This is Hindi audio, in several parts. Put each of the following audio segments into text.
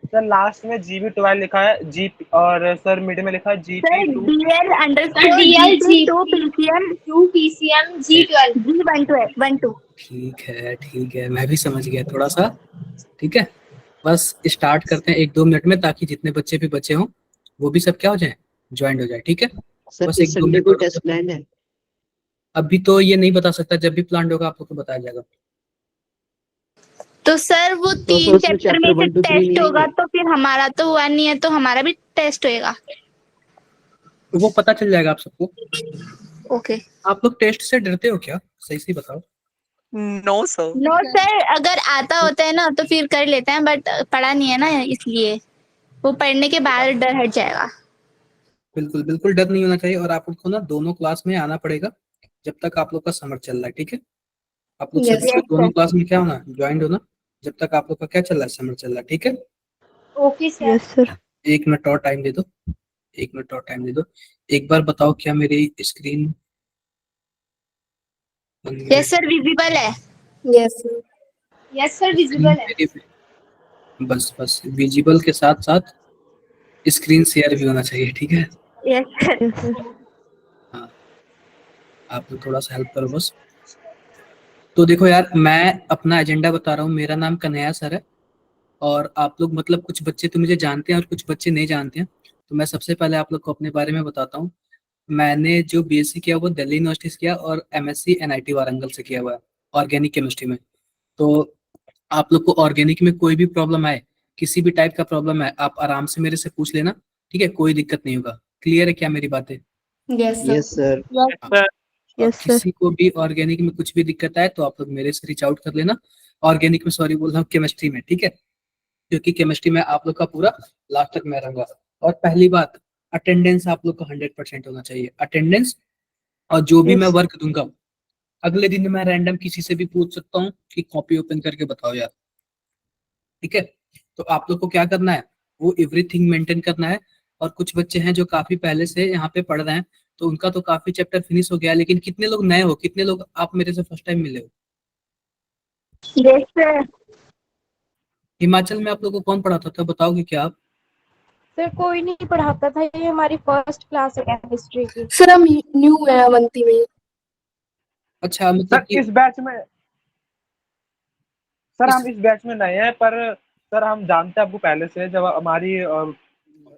सर लास्ट में GB12 लिखा है जी, और सर मिड में लिखा है sir GP2। DL sir underscore DL GP2 PCM 2 PCM G12। G12। ठीक है, मैं भी समझ गया थोड़ा सा। ठीक है, बस स्टार्ट करते हैं 1-2 मिनट में, ताकि जितने बच्चे भी बचे हों वो भी सब क्या हो जाए, ज्वाइन हो जाए। ठीक है, सर बस इस 1-2 संडे मिनट को और रुक टेस्ट जाओ। प्लान है? अभी तो ये नहीं बता सकता, जब भी प्लान होगा आप लोग को बताया जाएगा। तो सर वो तो सर 3 उसमें चैप्टर में चैप्टर से 1 2 3 टेस्ट नहीं होगा, आएंगे? तो फिर हमारा तो हुआ नहीं है, तो हमारा भी टेस्ट होएगा। वो पता चल जाएगा आप सबको। ओके। आप लोग टेस्ट से डरते हो क्या, सही से बताओ। No sir. नो सर, अगर आता होता है ना तो फिर कर लेते हैं, बट पढ़ा नहीं है ना, इसलिए वो पढ़ने के बाद डर हट जाएगा। बिल्कुल बिल्कुल डर नहीं होना चाहिए, और आप लोग को ना दोनों क्लास में आना पड़ेगा जब तक आप लोग का समर चल रहा है। ठीक है, आप लोग Yes, सभी को yes, दोनों sir. क्लास में क्या होना, ज्वाइन होना, जब तक आप लोग का क्या चल रहा है, समर चल रहा है। ठीक है, ओके सर। सर। 1 मिनट और टाइम दे दो, 1 मिनट और टाइम दे दो। एक बार बताओ, क्या मेरी स्क्रीन यस सर, विजिबल है। Yes sir. Yes sir visible है। बस बस विजिबल के साथ साथ स्क्रीन शेयर भी होना चाहिए। ठीक है, यस सर। हाँ, आप लोग थोड़ा सा हेल्प करो बस। तो देखो यार, मैं अपना एजेंडा बता रहा हूँ। मेरा नाम कन्हैया सर है, और आप लोग मतलब कुछ बच्चे तो मुझे जानते हैं और कुछ बच्चे नहीं जानते हैं। तो मैं सबसे पहले आप लोग को अपने बारे में बताता हूँ। मैंने जो बीएससी किया वो दिल्ली यूनिवर्सिटी से किया, और एमएससी एनआईटी वारंगल से किया हुआ है, ऑर्गेनिक केमिस्ट्री में। तो आप लोग को ऑर्गेनिक में कोई भी प्रॉब्लम आए, किसी भी टाइप का प्रॉब्लम है, आप आराम से मेरे से पूछ लेना। ठीक है, कोई दिक्कत नहीं होगा। क्लियर है क्या मेरी बातें? Yes yes sir. हाँ। और किसी को भी ऑर्गेनिक में कुछ भी दिक्कत आए तो आप लोग मेरे से रीच आउट कर लेना। ऑर्गेनिक में, सॉरी बोल रहा हूँ, केमिस्ट्री में। ठीक है, क्योंकि केमिस्ट्री में आप लोग का पूरा लास्ट तक मैं रहूंगा। और पहली बात, अटेंडेंस आप लोग का 100% होना चाहिए, अटेंडेंस। और जो भी मैं वर्क दूंगा, अगले दिन मैं रैंडम किसी से भी पूछ सकता हूँ कि कॉपी ओपन करके बताओ यार। ठीक है, तो आप लोग को क्या करना है, वो एवरीथिंग मेंटेन करना है। और कुछ बच्चे हैं जो काफी पहले से यहाँ पे पढ़ रहे हैं, तो उनका तो काफी चैप्टर फिनिश हो गया है, लेकिन कितने लोग नए हो, कितने लोग आप मेरे से फर्स्ट टाइम मिले हो? Yes sir. हिमाचल में आप लोग को कौन पढ़ाता था, बताओगे क्या आप? सर कोई नहीं पढ़ाता था, ये हमारी फर्स्ट क्लास है केमिस्ट्री की। सर हम न्यू है अवंती में। अच्छा, मतलब सर कि इस बैच में, सर इस हम इस बैच में नए हैं, पर सर हम जानते हैं आपको पहले से, जब हमारी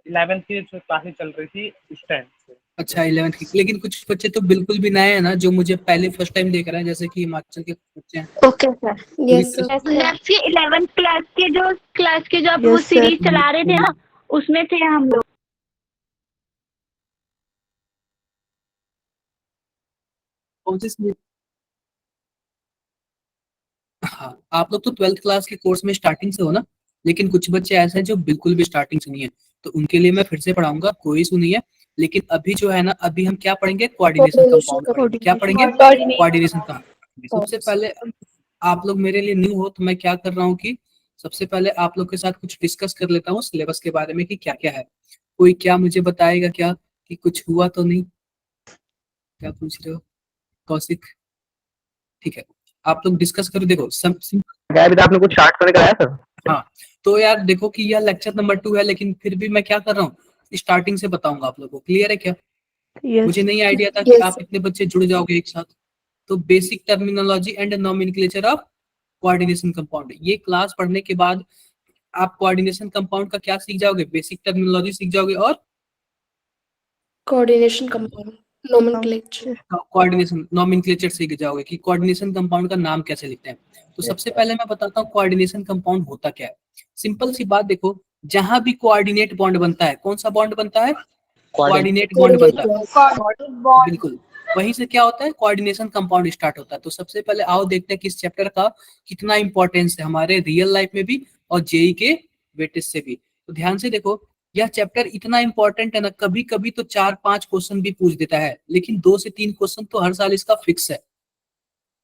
11th की क्लासेस चल रही थी उस टाइम से। अच्छा 11th की, लेकिन कुछ बच्चे तो बिल्कुल भी नए हैं ना, जो मुझे पहले फर्स्ट टाइम देख रहे हैं, जैसे कि हिमाचल के बच्चे हैं। Okay sir. पूरी यस तरह सर। लास्ट 11th क्लास के जो आप वो सीरीज चला रहे थे ना, उसमें थे हम लोग। से हाँ, आप लोग तो 12th क्लास के कोर्स में स्टार्टिंग से हो ना, लेकिन कुछ बच्चे ऐसे हैं जो बिल्कुल भी स्टार्टिंग से नहीं है, तो उनके लिए मैं फिर से पढ़ाऊंगा, कोई इशू नहीं है। लेकिन अभी जो है ना, अभी हम क्या पढ़ेंगे, कोऑर्डिनेशन कंपाउंड पढ़ेंगे। क्या पढ़ेंगे? Coordination compound. सबसे पहले, आप लोग मेरे लिए न्यू हो, तो मैं क्या कर रहा हूँ कि सबसे पहले आप लोग के साथ कुछ डिस्कस कर लेता हूँ सिलेबस के बारे में, कि क्या क्या है। कोई क्या मुझे बताएगा क्या, कि कुछ हुआ तो नहीं? क्या पूछ रहे हो कौशिक? ठीक है, आप लोग डिस्कस करो। देखो अभी तो आपने कुछ स्टार्ट करने कराया सर। हाँ, तो यार देखो कि यह लेक्चर नंबर 2 है, लेकिन फिर भी मैं क्या कर रहा हूँ, स्टार्टिंग से बताऊंगा आप लोगों को। क्लियर है क्या? मुझे नहीं आइडिया था कि आप इतने बच्चे जुड़ जाओगे एक साथ। तो basic terminology and nomenclature of coordination compound, ये क्लास पढ़ने के बाद आप कोऑर्डिनेशन कंपाउंड का क्या सीख जाओगे, बेसिक टर्मिनोलॉजी सीख जाओगे, और coordination compound nomenclature. Coordination nomenclature सीख जाओगे कि कोऑर्डिनेशन कंपाउंड का नाम कैसे लिखते हैं। तो सबसे पहले मैं बताता हूँ कोऑर्डिनेशन कंपाउंड होता क्या है। सिंपल सी बात, देखो, जहां भी कोऑर्डिनेट बॉन्ड बनता है, कौन सा बॉन्ड बनता है? कोऑर्डिनेट बॉन्ड बनता है। Coordinate bond. बिल्कुल, वहीं से क्या होता है, कोऑर्डिनेशन कंपाउंड स्टार्ट होता है। तो सबसे पहले आओ देखते हैं कि इस चैप्टर का कितना इंपॉर्टेंस है हमारे रियल लाइफ में भी, और जेई के वेटेज से भी। तो ध्यान से देखो, यह चैप्टर इतना इंपॉर्टेंट है ना, कभी कभी तो 4-5 क्वेश्चन भी पूछ देता है, लेकिन 2 से 3 क्वेश्चन तो हर साल इसका फिक्स है।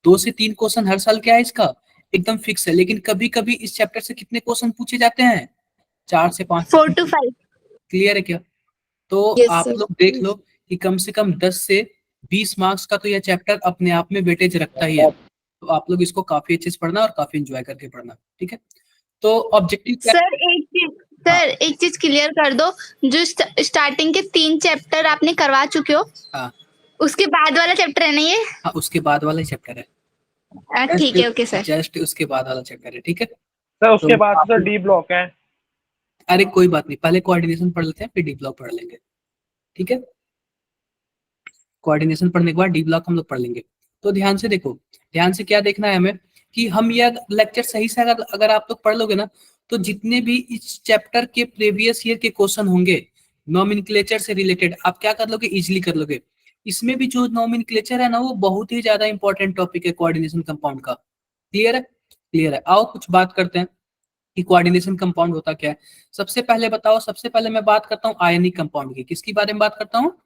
2 से 3 क्वेश्चन हर साल क्या है इसका, एकदम फिक्स है। लेकिन कभी कभी इस चैप्टर से कितने क्वेश्चन पूछे जाते हैं? 4 से 5। 4 to 5। क्लियर है क्या? तो यस आप सर। लोग देख लो कि कम से कम 10 से 20 मार्क्स का तो यह चैप्टर अपने आप में वेटेज रखता ही है। तो आप लोग इसको काफी अच्छे से पढ़ना और काफी एंजॉय करके पढ़ना। ठीक है, तो ऑब्जेक्टिव क्या सर एक चीज, सर एक चीज क्लियर कर दो, जो स्टार्टिंग के 3 चैप्टर आपने करवा चुके हो, हाँ उसके बाद वाला चैप्टर है ना ये? हाँ, उसके बाद वाला चैप्टर है, ठीक है, ओके सर। जस्ट उसके बाद वाला चैप्टर है, ठीक है। सर उसके तो बाद आप, तो डी ब्लॉक है। अरे कोई बात नहीं, पहले कोऑर्डिनेशन पढ़ लेते हैं फिर डी ब्लॉक पढ़ लेंगे, ठीक है। कोऑर्डिनेशन पढ़ने के बाद डी ब्लॉक हम लोग पढ़ लेंगे। तो ध्यान से देखो, ध्यान से क्या देखना है हमें कि हम यह लेक्चर सही से अगर आप लोग पढ़ लोगे ना, तो जितने भी इस चैप्टर के प्रीवियस ईयर के क्वेश्चन होंगे नॉमेनक्लेचर से रिलेटेड, आप क्या कर लोगे, इजिली कर लोगे। इसमें भी जो नॉमेनक्लेचर है ना, वो बहुत ही ज्यादा इंपॉर्टेंट टॉपिक है कोऑर्डिनेशन कंपाउंड का। क्लियर है? क्लियर है। आओ कुछ बात करते हैं कि कोऑर्डिनेशन कंपाउंड होता क्या है। सबसे पहले बताओ, सबसे पहले मैं बात करता हूँ आयनिक कंपाउंड की। किसकी बारे में बात करता हूँ?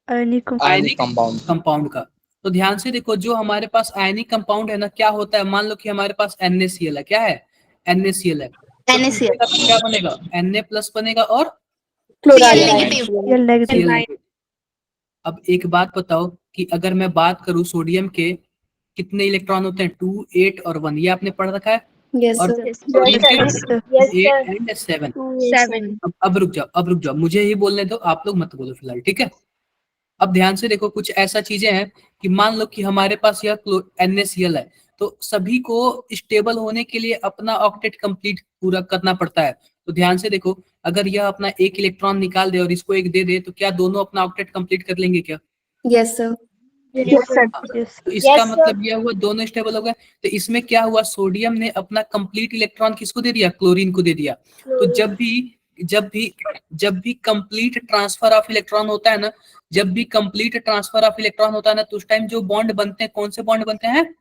आयनिक कंपाउंड का। तो ध्यान से देखो, जो हमारे पास आयनिक कंपाउंड है ना, क्या होता है, मान लो कि हमारे पास NaCl है। क्या है? NaCl है। तो NaCl क्या बनेगा? Na+ बनेगा और Cl नेगेटिव। Cl। अब एक बात बताओ कि अगर मैं बात करूं सोडियम के कितने इलेक्ट्रॉन होते हैं? 2, 8 और 1, ये आपने पढ़ रखा है। और क्लोरीन के 8 एंड 7। 7 अब रुक जाओ, अब रुक जाओ, मुझे ही बोलने दो, आप लोग मत बोलो फिलहाल, ठीक है। अब ध्यान से देखो, कुछ ऐसा चीजें हैं कि मान लो कि हमारे पास यह NaCl है, तो सभी को स्टेबल होने के लिए अपना ऑक्टेट कंप्लीट पूरा करना पड़ता है। तो ध्यान से देखो, अगर यह अपना एक इलेक्ट्रॉन निकाल दे और इसको एक दे दे, तो क्या दोनों अपना ऑक्टेट कंप्लीट कर लेंगे क्या? Yes sir. तो इसका मतलब यह हुआ दोनों स्टेबल हो गए। तो इसमें क्या हुआ, सोडियम ने अपना कंप्लीट इलेक्ट्रॉन किसको दे दिया? क्लोरीन को दे दिया। तो जब भी कंप्लीट ट्रांसफर ऑफ इलेक्ट्रॉन होता है ना, जब भी कंप्लीट ट्रांसफर ऑफ इलेक्ट्रॉन होता है ना, तो उस टाइम जो बॉन्ड बनते हैं, कौन से बॉन्ड बनते हैं?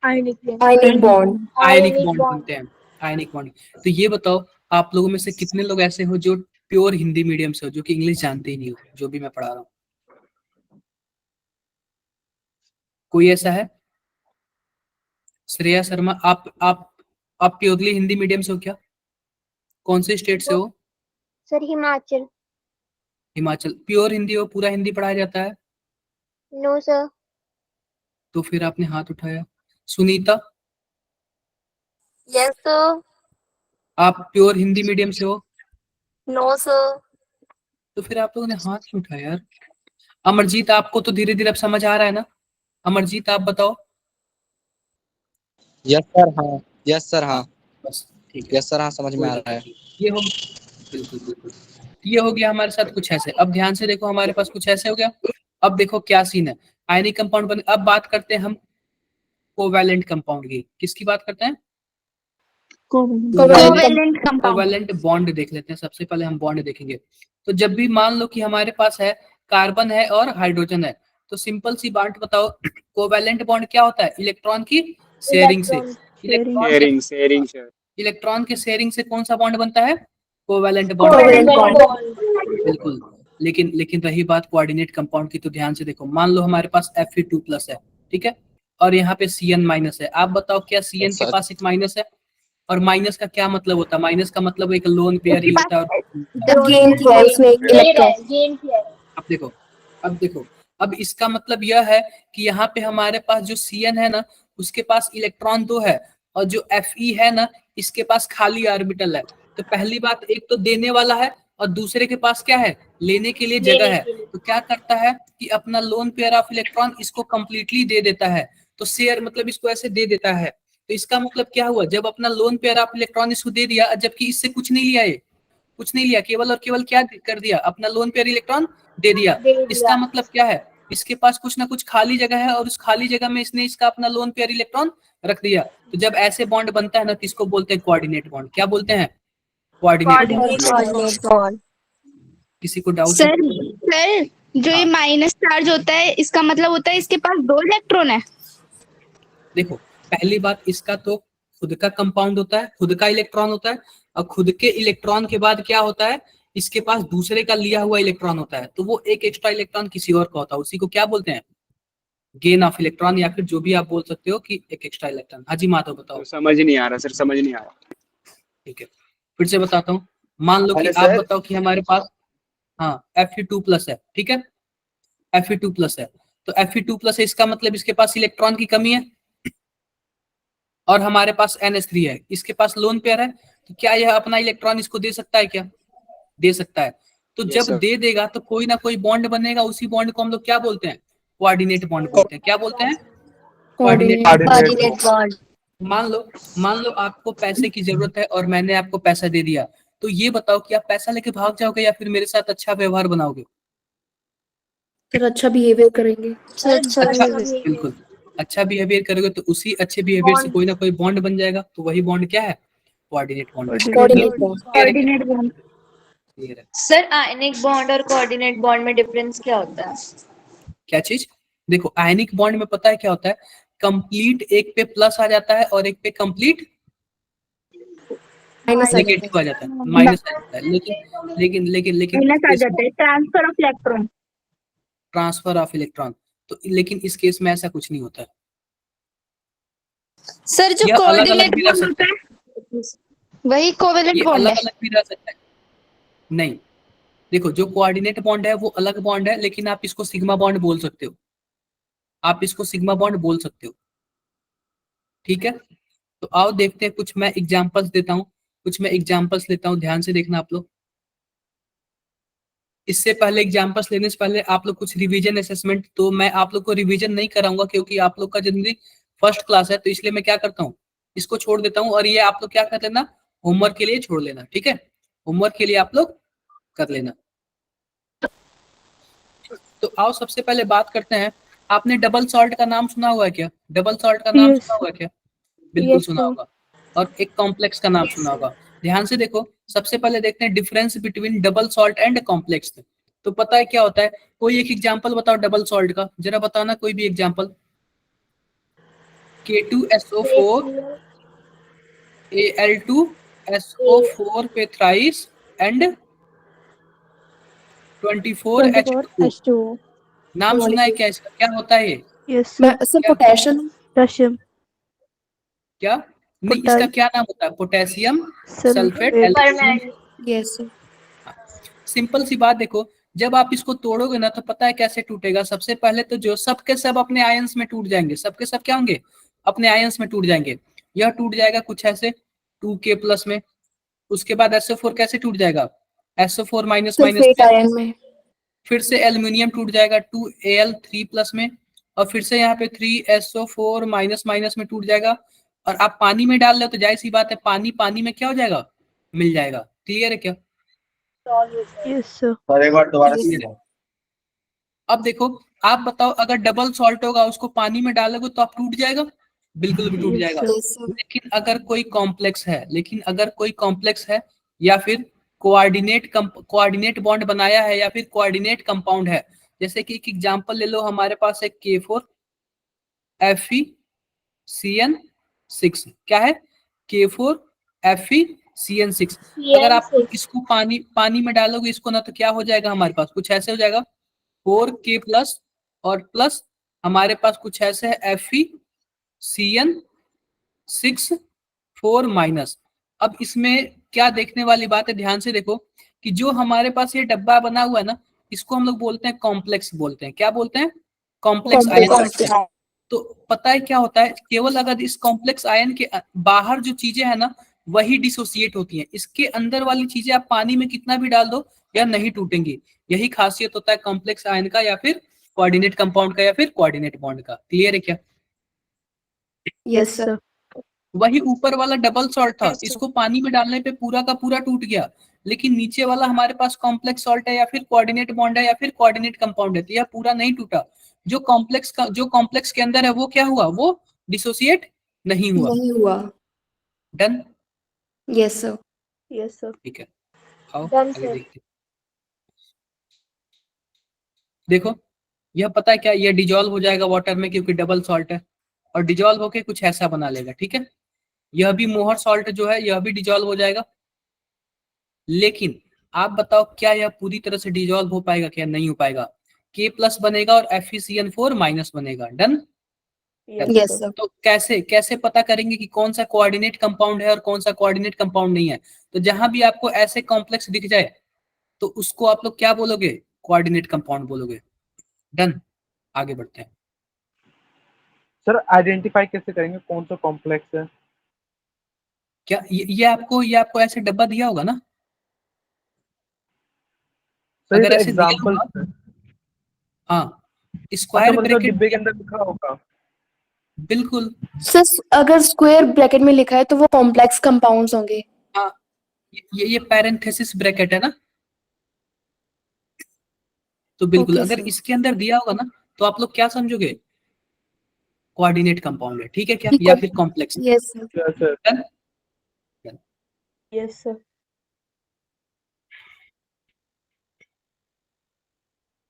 आयनिक बॉन्ड बनते हैं, आयनिक बॉन्ड। तो ये बताओ, आप लोगों में से कितने लोग ऐसे हो जो प्योर हिंदी मीडियम से हो, जो कि इंग्लिश जानते ही नहीं हो, जो भी मैं पढ़ा रहा हूँ? कोई ऐसा है? श्रेया शर्मा, आप प्योरली हिंदी मीडियम से हो क्या? कौन से स्टेट से हो? सर हिमाचल। हिमाचल। प्योर हिंदी हो, पूरा हिंदी पढ़ाया जाता है? No sir. तो फिर आपने हाथ उठाया। Sunita, yes sir. आप प्योर हिंदी मीडियम से हो? No sir. तो फिर आप लोगों ने हाथ क्यों उठाया यार? अमरजीत, आपको तो धीरे धीरे अब समझ आ रहा है ना? अमरजीत आप बताओ। यस सर हाँ, यस सर हाँ, बस ठीक है, यस सर हाँ, समझ में आ रहा है। ये हो, बिल्कुल बिल्कुल, ये हो गया हमारे साथ कुछ ऐसे। अब ध्यान से देखो, हमारे पास कुछ ऐसे हो गया। अब देखो क्या सीन है, आयनिक कंपाउंड बन। अब बात करते हैं हम कोवैलेंट कंपाउंड की। किसकी बात करते हैं? Covalent compound. कोवैलेंट बॉन्ड देख लेते हैं। सबसे पहले हम बॉन्ड देखेंगे। तो जब भी मान लो कि हमारे पास है कार्बन है और हाइड्रोजन है, तो सिंपल सी बात बताओ, कोवैलेंट बॉन्ड क्या होता है? इलेक्ट्रॉन की शेयरिंग से। इलेक्ट्रॉन के शेयरिंग से कौन सा बॉन्ड बनता है? Covalent bond. बिल्कुल। लेकिन रही बात कोऑर्डिनेट कंपाउंड की, तो ध्यान से देखो, मान लो हमारे पास Fe2+ है, ठीक है, और यहाँ पे Cn- है। आप बताओ, क्या Cn के पास एक माइनस है? और माइनस का क्या मतलब होता है? माइनस का मतलब एक लोन पेयर ही होता है। अब देखो, अब इसका मतलब यह है कि यहाँ पे हमारे पास जो Cn है ना, उसके पास इलेक्ट्रॉन 2 है, और जो Fe है ना, इसके पास खाली ऑर्बिटल है। तो पहली बात, एक तो देने वाला है और दूसरे के पास क्या है? लेने के लिए जगह है। तो क्या करता है कि अपना लोन पेयर ऑफ इलेक्ट्रॉन इसको कंप्लीटली दे देता है। तो शेयर मतलब इसको ऐसे दे देता है। तो इसका मतलब क्या हुआ, जब अपना लोन पेयर ऑफ इलेक्ट्रॉन इसको दे दिया, जबकि इससे कुछ नहीं लिया, ये कुछ नहीं लिया, केवल और केवल क्या कर दिया? अपना लोन पेयर इलेक्ट्रॉन दे दिया। इसका मतलब क्या है? इसके पास कुछ ना कुछ खाली जगह है, और उस खाली जगह में इसने इसका अपना लोन पेयर इलेक्ट्रॉन रख दिया। तो जब ऐसे बॉन्ड बनता है ना, तो इसको बोलते हैं कोऑर्डिनेट बॉन्ड। क्या बोलते हैं? Coordinate bond. किसी को डाउट है? सर जो ये हाँ। माइनस चार्ज होता है, इसका मतलब होता है इसके पास 2 इलेक्ट्रॉन है। देखो, पहली बात, इसका तो खुद का कंपाउंड होता है, खुद का इलेक्ट्रॉन होता है, और खुद के इलेक्ट्रॉन के बाद क्या होता है, इसके पास दूसरे का लिया हुआ इलेक्ट्रॉन होता है। तो वो एक एक्स्ट्रा इलेक्ट्रॉन किसी और का होता है, उसी को क्या बोलते हैं? गेन ऑफ इलेक्ट्रॉन, या फिर जो भी आप बोल सकते हो कि एक एक्स्ट्रा इलेक्ट्रॉन। हाजी माधव बताओ। तो समझ नहीं आ रहा सर, समझ नहीं आ रहा। ठीक है, फिर से बताता हूँ। मान लो कि आप बताओ कि हमारे पास हाँ Fe2+ है, ठीक है, Fe2+ है। तो Fe2+ है, इसका मतलब इसके पास इलेक्ट्रॉन की कमी है, और हमारे पास NH3 है, इसके पास लोन पेयर है। तो क्या यह अपना इलेक्ट्रॉन इसको दे सकता है क्या? दे सकता है। तो Yes, जब sir. दे देगा तो कोई ना कोई बॉन्ड बनेगा, उसी बॉन्ड को हम लोग क्या बोलते हैं? कोऑर्डिनेट बॉन्ड बोलते हैं। क्या बोलते हैं? कोऑर्डिनेट। Coordinate bond. मान लो आपको पैसे की जरूरत है और मैंने आपको पैसा दे दिया, तो ये बताओ कि आप पैसा लेके भाग जाओगे या फिर मेरे साथ अच्छा व्यवहार बनाओगे? फिर अच्छा बिहेवियर करेंगे। अच्छा, बिल्कुल अच्छा बिहेवियर करोगे तो उसी अच्छे बिहेवियर से कोई ना कोई बॉन्ड बन जाएगा। तो वही बॉन्ड क्या है? Coordinate bond. Coordinate bond. Coordinate bond. Clear है? सर आयनिक बॉन्ड और कोऑर्डिनेट बॉन्ड में डिफरेंस क्या होता है? क्या चीज? देखो आयनिक बॉन्ड में पता है क्या होता है? कंप्लीट एक पे प्लस आ जाता है और एक पे कंप्लीट माइनस आ जाता नेगेटिव आ जाता है, माइनस आ जाता है। लेकिन माइनस आ जाता है, transfer of electron. Transfer of electron. तो लेकिन इस केस में ऐसा कुछ नहीं होता है। सर जो यह अलग अलग कोऑर्डिनेट भी रह बॉन्ड सकता होता है वही कोवेलेंट ये बॉन्ड अलग है। अलग भी रह सकता है। नहीं, देखो जो कोऑर्डिनेट बॉन्ड है वो अलग बॉन्ड है, लेकिन आप इसको सिग्मा बॉन्ड बोल सकते हो। आप इसको सिग्मा बॉन्ड बोल सकते हो, ठीक है? तो आओ देखते हैं, कुछ मैं एग्जांपल्स देता हूँ, कुछ मैं एग्जांपल्स लेता हूँ, ध्यान से देखना आप लोग। इससे पहले एग्जांपल्स लेने से पहले आप लोग कुछ रिवीजन असेसमेंट, तो मैं आप लोग को रिवीजन नहीं कराऊंगा क्योंकि आप लोग का जनरली फर्स्ट क्लास है, तो इसलिए मैं क्या करता हूँ, इसको छोड़ देता हूँ और ये आप लोग क्या कर लेना, होमवर्क के लिए छोड़ लेना, ठीक है? होमवर्क के लिए आप लोग कर लेना। तो आओ सबसे पहले बात करते हैं, आपने डबल सॉल्ट का नाम सुना हुआ है क्या? डबल सॉल्ट का नाम सुना हुआ है क्या? बिल्कुल Yes, सुना sir. होगा। और एक कॉम्प्लेक्स का नाम सुना होगा। ध्यान से देखो, सबसे पहले देखते हैं difference between double salt and complex. तो पता है क्या होता है? कोई एक एग्जांपल बताओ डबल सॉल्ट का, जरा बताना कोई भी एग्जांपल। K2SO4 Al2SO4 पे थ्राइस एंड 24H2O। H2O. नाम सुना है क्या इसका? क्या होता है ये? Yes, sir. सर क्या पोटेशियम। Potassium. क्या नहीं, इसका क्या नाम होता है? Potassium sulphate aluminium. Yes sir. Simple सी बात देखो, जब आप इसको तोड़ोगे ना तो पता है कैसे टूटेगा? सबसे पहले तो जो सबके सब अपने आयंस में टूट जाएंगे, सबके सब क्या होंगे? अपने आयंस में टूट जाएंगे। यह टूट जाएगा कुछ ऐसे 2K प्लस में। उसके बाद SO4 कैसे टूट जाएगा? SO4 माइनस माइनस सल्फेट में। आयन में। फिर से एल्यूमिनियम टूट जाएगा 2Al3 प्लस में, और फिर से यहाँ पे 3SO4 माइनस माइनस में टूट जाएगा। और आप पानी में डाल रहे हो तो जाहिर सी बात है पानी पानी में क्या हो जाएगा? मिल जाएगा। क्लियर है क्या? Yes, sir. और एक बार दोबारा से क्लियर है। अब देखो, आप बताओ अगर डबल सॉल्ट होगा उसको पानी में डालोगे तो आप टूट जाएगा? बिल्कुल भी टूट Yes, जाएगा। sir. लेकिन अगर कोई कॉम्प्लेक्स है या फिर कोऑर्डिनेट बॉन्ड बनाया है या फिर कोऑर्डिनेट कंपाउंड है, जैसे कि एक एग्जांपल ले लो, हमारे पास एक K4 FeCN6 क्या है? K4 FeCN6। अगर आप इसको पानी में डालोगे इसको ना, तो क्या हो जाएगा हमारे पास? कुछ ऐसे हो जाएगा 4K प्लस और प्लस हमारे पास कुछ ऐसे है FeCN6 4 माइनस। अब इसमें क्या देखने वाली बात है, ध्यान से देखो कि जो हमारे पास ये डब्बा बना हुआ है ना, इसको हम लोग बोलते हैं कॉम्प्लेक्स बोलते हैं। क्या बोलते हैं? कॉम्प्लेक्स आयन बोलते हैं। तो पता है क्या होता है? केवल अगर इस कॉम्प्लेक्स आयन के बाहर जो चीजें है ना वही डिसोसिएट होती हैं। इसके अंदर वाली चीजें आप पानी में कितना भी डाल दो या नहीं टूटेंगी। यही खासियत होता है कॉम्प्लेक्स आयन का या फिर कोऑर्डिनेट कंपाउंड का या फिर कोऑर्डिनेट बॉन्ड का। क्लियर है क्या? Yes, sir. वही ऊपर वाला डबल सॉल्ट था, इसको पानी में डालने पे पूरा का पूरा टूट गया, लेकिन नीचे वाला हमारे पास कॉम्प्लेक्स सॉल्ट है या फिर कोऑर्डिनेट बॉन्ड है या फिर कोऑर्डिनेट कंपाउंड है, तो यह पूरा नहीं टूटा। जो कॉम्प्लेक्स के अंदर है वो क्या हुआ? वो डिसोसिएट नहीं हुआ। नहीं हुआ। Done? Yes sir. Yes, sir. ठीक है, आओ Done, आगे sir. देखते हैं। देखो, यह पता है क्या? यह डिजॉल्व हो जाएगा वाटर में क्योंकि डबल सॉल्ट है, और डिजॉल्व होके कुछ ऐसा बना लेगा। ठीक है, यह भी मोहर सॉल्ट जो है यह भी डिजॉल्व हो जाएगा। लेकिन आप बताओ क्या यह पूरी तरह से डिजॉल्व हो पाएगा? क्या नहीं हो पाएगा? K प्लस बनेगा और FeCN4 माइनस बनेगा। डन? Yes sir. तो कैसे कैसे पता करेंगे कि कौन सा कोऑर्डिनेट कंपाउंड है और कौन सा कोऑर्डिनेट कंपाउंड नहीं है? तो जहां भी आपको ऐसे कॉम्प्लेक्स दिख जाए तो उसको आप लोग क्या बोलोगे? कोऑर्डिनेट कंपाउंड बोलोगे। डन? आगे बढ़ते हैं। सर आइडेंटिफाई कैसे करेंगे कौन सा कॉम्प्लेक्स है? क्या ये आपको ऐसे डब्बा दिया होगा ना? सर अगर ये ऐसे दिया एग्जांपल होगा, हाँ, अच्छा स्क्वायर मतलब ब्रैकेट, डिब्बे के अंदर लिखा होगा। बिल्कुल। सर अगर स्क्वायर ब्रैकेट में लिखा है तो वो कॉम्प्लेक्स कंपाउंड्स होंगे। हाँ, ये पैरेंथेसिस ब्रैकेट है ना, तो बिल्कुल ओके अगर सर। इसके अंदर दिया होगा ना तो आप लोग क्या समझोगे? कोऑर्डिनेट कंपाउंड है, ठीक है क्या, ये या फिर complex? Yes sir. Yes sir. Done? Yes sir.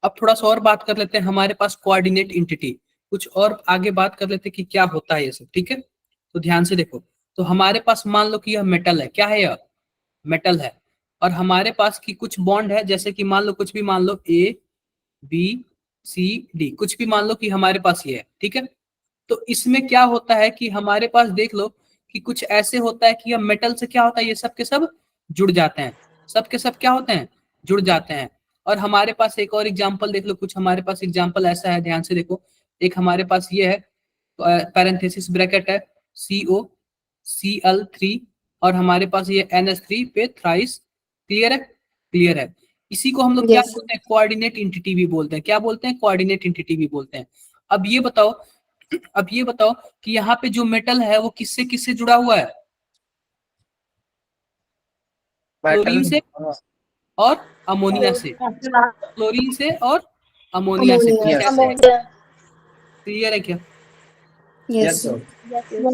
अब थोड़ा सा और बात कर लेते हैं, हमारे पास कोऑर्डिनेट इंटिटी, कुछ और आगे बात कर लेते हैं कि क्या होता है ये सब, ठीक है? तो ध्यान से देखो, तो हमारे पास मान लो कि यह मेटल है, क्या है यह? मेटल है। और हमारे पास की कुछ बॉन्ड है, जैसे कि मान लो कुछ भी, मान लो ए बी सी डी, कुछ भी मान लो कि हमारे पास ये है, ठीक है? तो इसमें क्या होता है कि हमारे पास देख लो कि कुछ ऐसे होता है कि यह मेटल से क्या होता है, ये सब के सब जुड़ जाते हैं, सब के सब क्या होते हैं, जुड़ जाते हैं। और हमारे पास एक और एग्जांपल देख लो, कुछ हमारे पास एग्जांपल ऐसा है, ध्यान से देखो, एक हमारे पास ये है, पैरेंथेसिस ब्रैकेट है, CO Cl3, और हमारे पास ये NH3 पे थ्राइस, क्लियर है? क्लियर है। इसी को हम लोग क्या यस बोलते हैं? कोऑर्डिनेट इंटिटी भी बोलते हैं। क्या बोलते हैं? कोऑर्डिनेट इंटिटी भी बोलते हैं। अब ये बताओ कि यहाँ पे जो मेटल है वो किससे किससे जुड़ा हुआ है? क्लोरीन से और अमोनिया से, क्लोरीन से और अमोनिया से, अमोनिया। कुछ ऐसे है। क्लियर है क्या? यस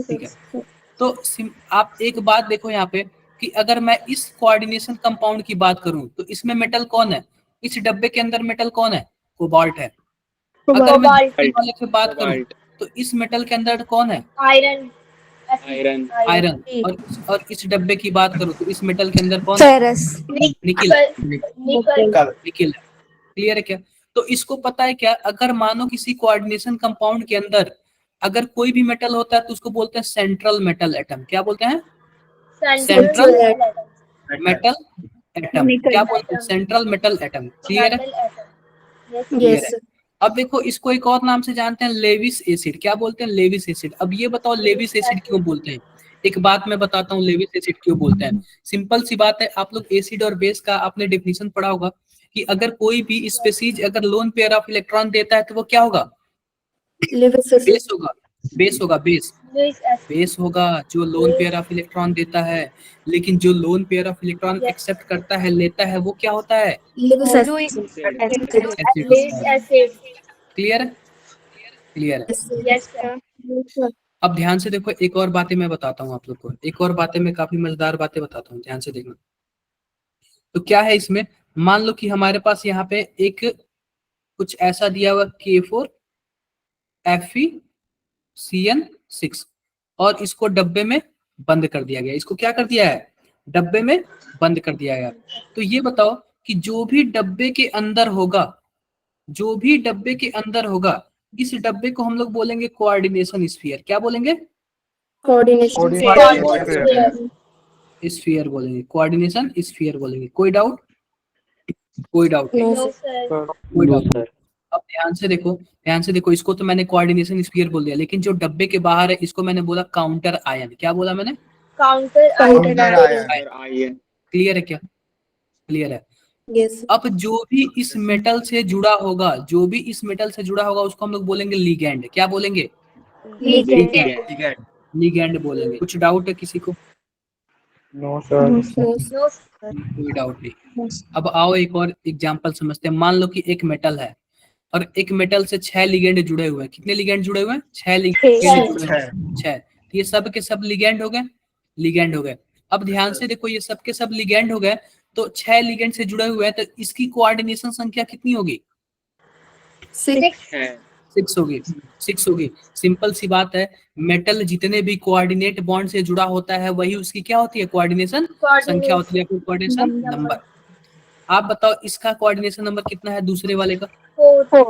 ठीक है। तो आप एक बात देखो यहाँ पे कि अगर मैं इस कोऑर्डिनेशन कंपाउंड की बात करूं तो इसमें मेटल कौन है? इस डब्बे के अंदर मेटल कौन है? कोबाल्ट है। अगर मैं दूसरे वाले की बात करूं कोबाल्ट, तो इस मेटल के अंदर कौन है? Iron iron, iron. और इस डब्बे की बात करूं तो इस मेटल के अंदर कौन है? फेरस। निकिल। निकल निकिल है। क्लियर है क्या? तो इसको पता है क्या, अगर मानो किसी कोऑर्डिनेशन कंपाउंड के अंदर अगर कोई भी मेटल होता है तो उसको बोलते हैं सेंट्रल मेटल एटम। क्या बोलते हैं? Central metal atom. क्या बोलते हैं? Central metal atom. क्लियर है? क्लियर है। यस अब देखो, इसको एक और नाम से जानते हैं, लेविस एसिड। क्या बोलते हैं? Lewis acid. अब ये बताओ लेविस एसिड क्यों बोलते हैं? एक बात मैं बताता हूँ लेविस एसिड क्यों बोलते हैं। सिंपल सी बात है, आप लोग एसिड और बेस का आपने डेफिनेशन पढ़ा होगा कि अगर कोई भी स्पीसीज अगर लोन पेयर ऑफ इलेक्ट्रॉन देता है तो वो क्या होगा? Lewis acid. बेस होगा। बेस होगा जो लोन पेयर ऑफ इलेक्ट्रॉन देता है। लेकिन जो lone pair of electron accept करता है, लेता है, वो क्या होता है? Lewis acid. एसिड क्लियर है? क्लियर है। यस अब ध्यान से देखो, एक और बातें मैं बताता हूँ आप लोग को, एक और बातें मैं काफी मजेदार बातें बताता हूँ, ध्यान से देखना। तो क्या है इसमें, मान लो कि हमारे पास यहाँ पे एक कुछ ऐसा दिया हुआ K4 FeCN6 और इसको डब्बे में बंद कर दिया गया। इसको क्या कर दिया है? डब्बे में बंद कर दिया गया। तो ये बताओ कि जो भी डब्बे के अंदर होगा, जो भी डब्बे के अंदर होगा, इस डब्बे को हम लोग बोलेंगे कोऑर्डिनेशन स्फीयर। क्या बोलेंगे? कोऑर्डिनेशन। स्फीयर बोलेंगे, कोऑर्डिनेशन स्फीयर बोलेंगे। कोई डाउट? कोई डाउट नहीं? नो कोई डाउट नहीं। अब ध्यान से देखो, ध्यान से देखो, इसको तो मैंने कोऑर्डिनेशन स्फीयर बोल दिया, लेकिन जो डब्बे के बाहर है इसको मैंने बोला काउंटर आयन। क्या बोला मैंने? Counter ion. क्लियर है क्या? क्लियर है। यस अब जो भी इस मेटल से जुड़ा होगा, जो भी इस मेटल से जुड़ा होगा उसको हम लोग बोलेंगे लिगैंड। क्या बोलेंगे? लिगैंड बोलेंगे। कुछ डाउट है किसी को? No sir. कोई डाउट नहीं। अब आओ एक और एग्जांपल समझते हैं। मान लो कि एक मेटल है और एक मेटल से 6 लिगेंड जुड़े हुए हैं। कितने लिगेंड जुड़े हुए हैं? 6 लिगेंड जुड़े हुए हैं। 6। तो ये सब के सब लिगेंड हो गए, लिगेंड हो गए। अब ध्यान से देखो, ये सब के सब लिगेंड हो गए, तो 6 लिगेंड से जुड़े हुए हैं, तो इसकी कोऑर्डिनेशन संख्या कितनी होगी? 6 होगी। 6 होगी। सिंपल सी बात है, मेटल जितने भी कोऑर्डिनेट बॉन्ड से जुड़ा होता है वही उसकी क्या होती है? कोऑर्डिनेशन संख्या होती है, फिर कोऑर्डिनेशन नंबर। आप बताओ इसका कोऑर्डिनेशन नंबर कितना है दूसरे वाले का? 4।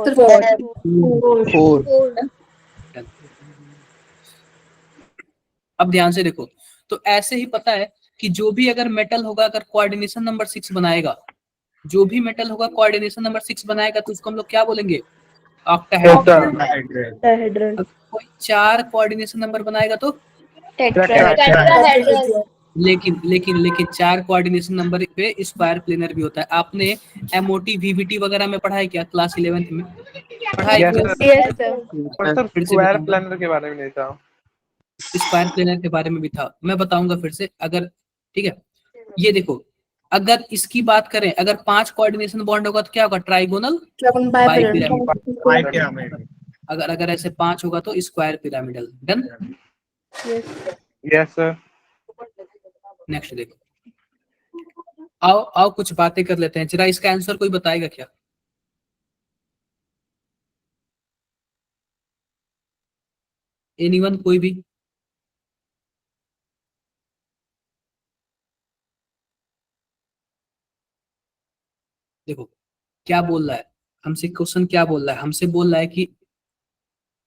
अब ध्यान से देखो, तो ऐसे ही पता है कि जो भी अगर मेटल होगा, अगर कोऑर्डिनेशन नंबर 6 बनाएगा, जो भी मेटल होगा कोऑर्डिनेशन नंबर 6 बनाएगा, तो उसको हम लोग क्या बोलेंगे? ऑक्टाहेड्रल। कोई 4 कोऑर्डिनेशन नंबर बनाएगा तो टेट्राहेड्रल लेकिन 4 कोऑर्डिनेशन नंबर पे स्क्वायर प्लेनर भी होता है। आपने एमओटी वीवीटी वगैरह में पढ़ा है क्या क्लास 11th में? पढ़ा है Yes, क्या? sir. Yes sir. पर सर फिर से स्क्वायर बताऊंगा, प्लानर के बारे में नहीं था। स्क्वायर प्लेनर के बारे में भी था, मैं बताऊंगा फिर से अगर, ठीक है। ये देखो, अगर इसकी बात करें, अगर 5 कोऑर्डिनेशन बॉन्ड होगा तो क्या होगा? ट्राइगोनल बाइपिरामिड। अगर ऐसे 5 होगा तो square pyramidal. Done. Yes sir. Next देखो, आओ कुछ बातें कर लेते हैं। जरा इसका आंसर कोई बताएगा क्या? एनीवन, कोई भी? देखो क्या बोल रहा है हमसे, क्वेश्चन क्या बोल रहा है हमसे? बोल रहा है कि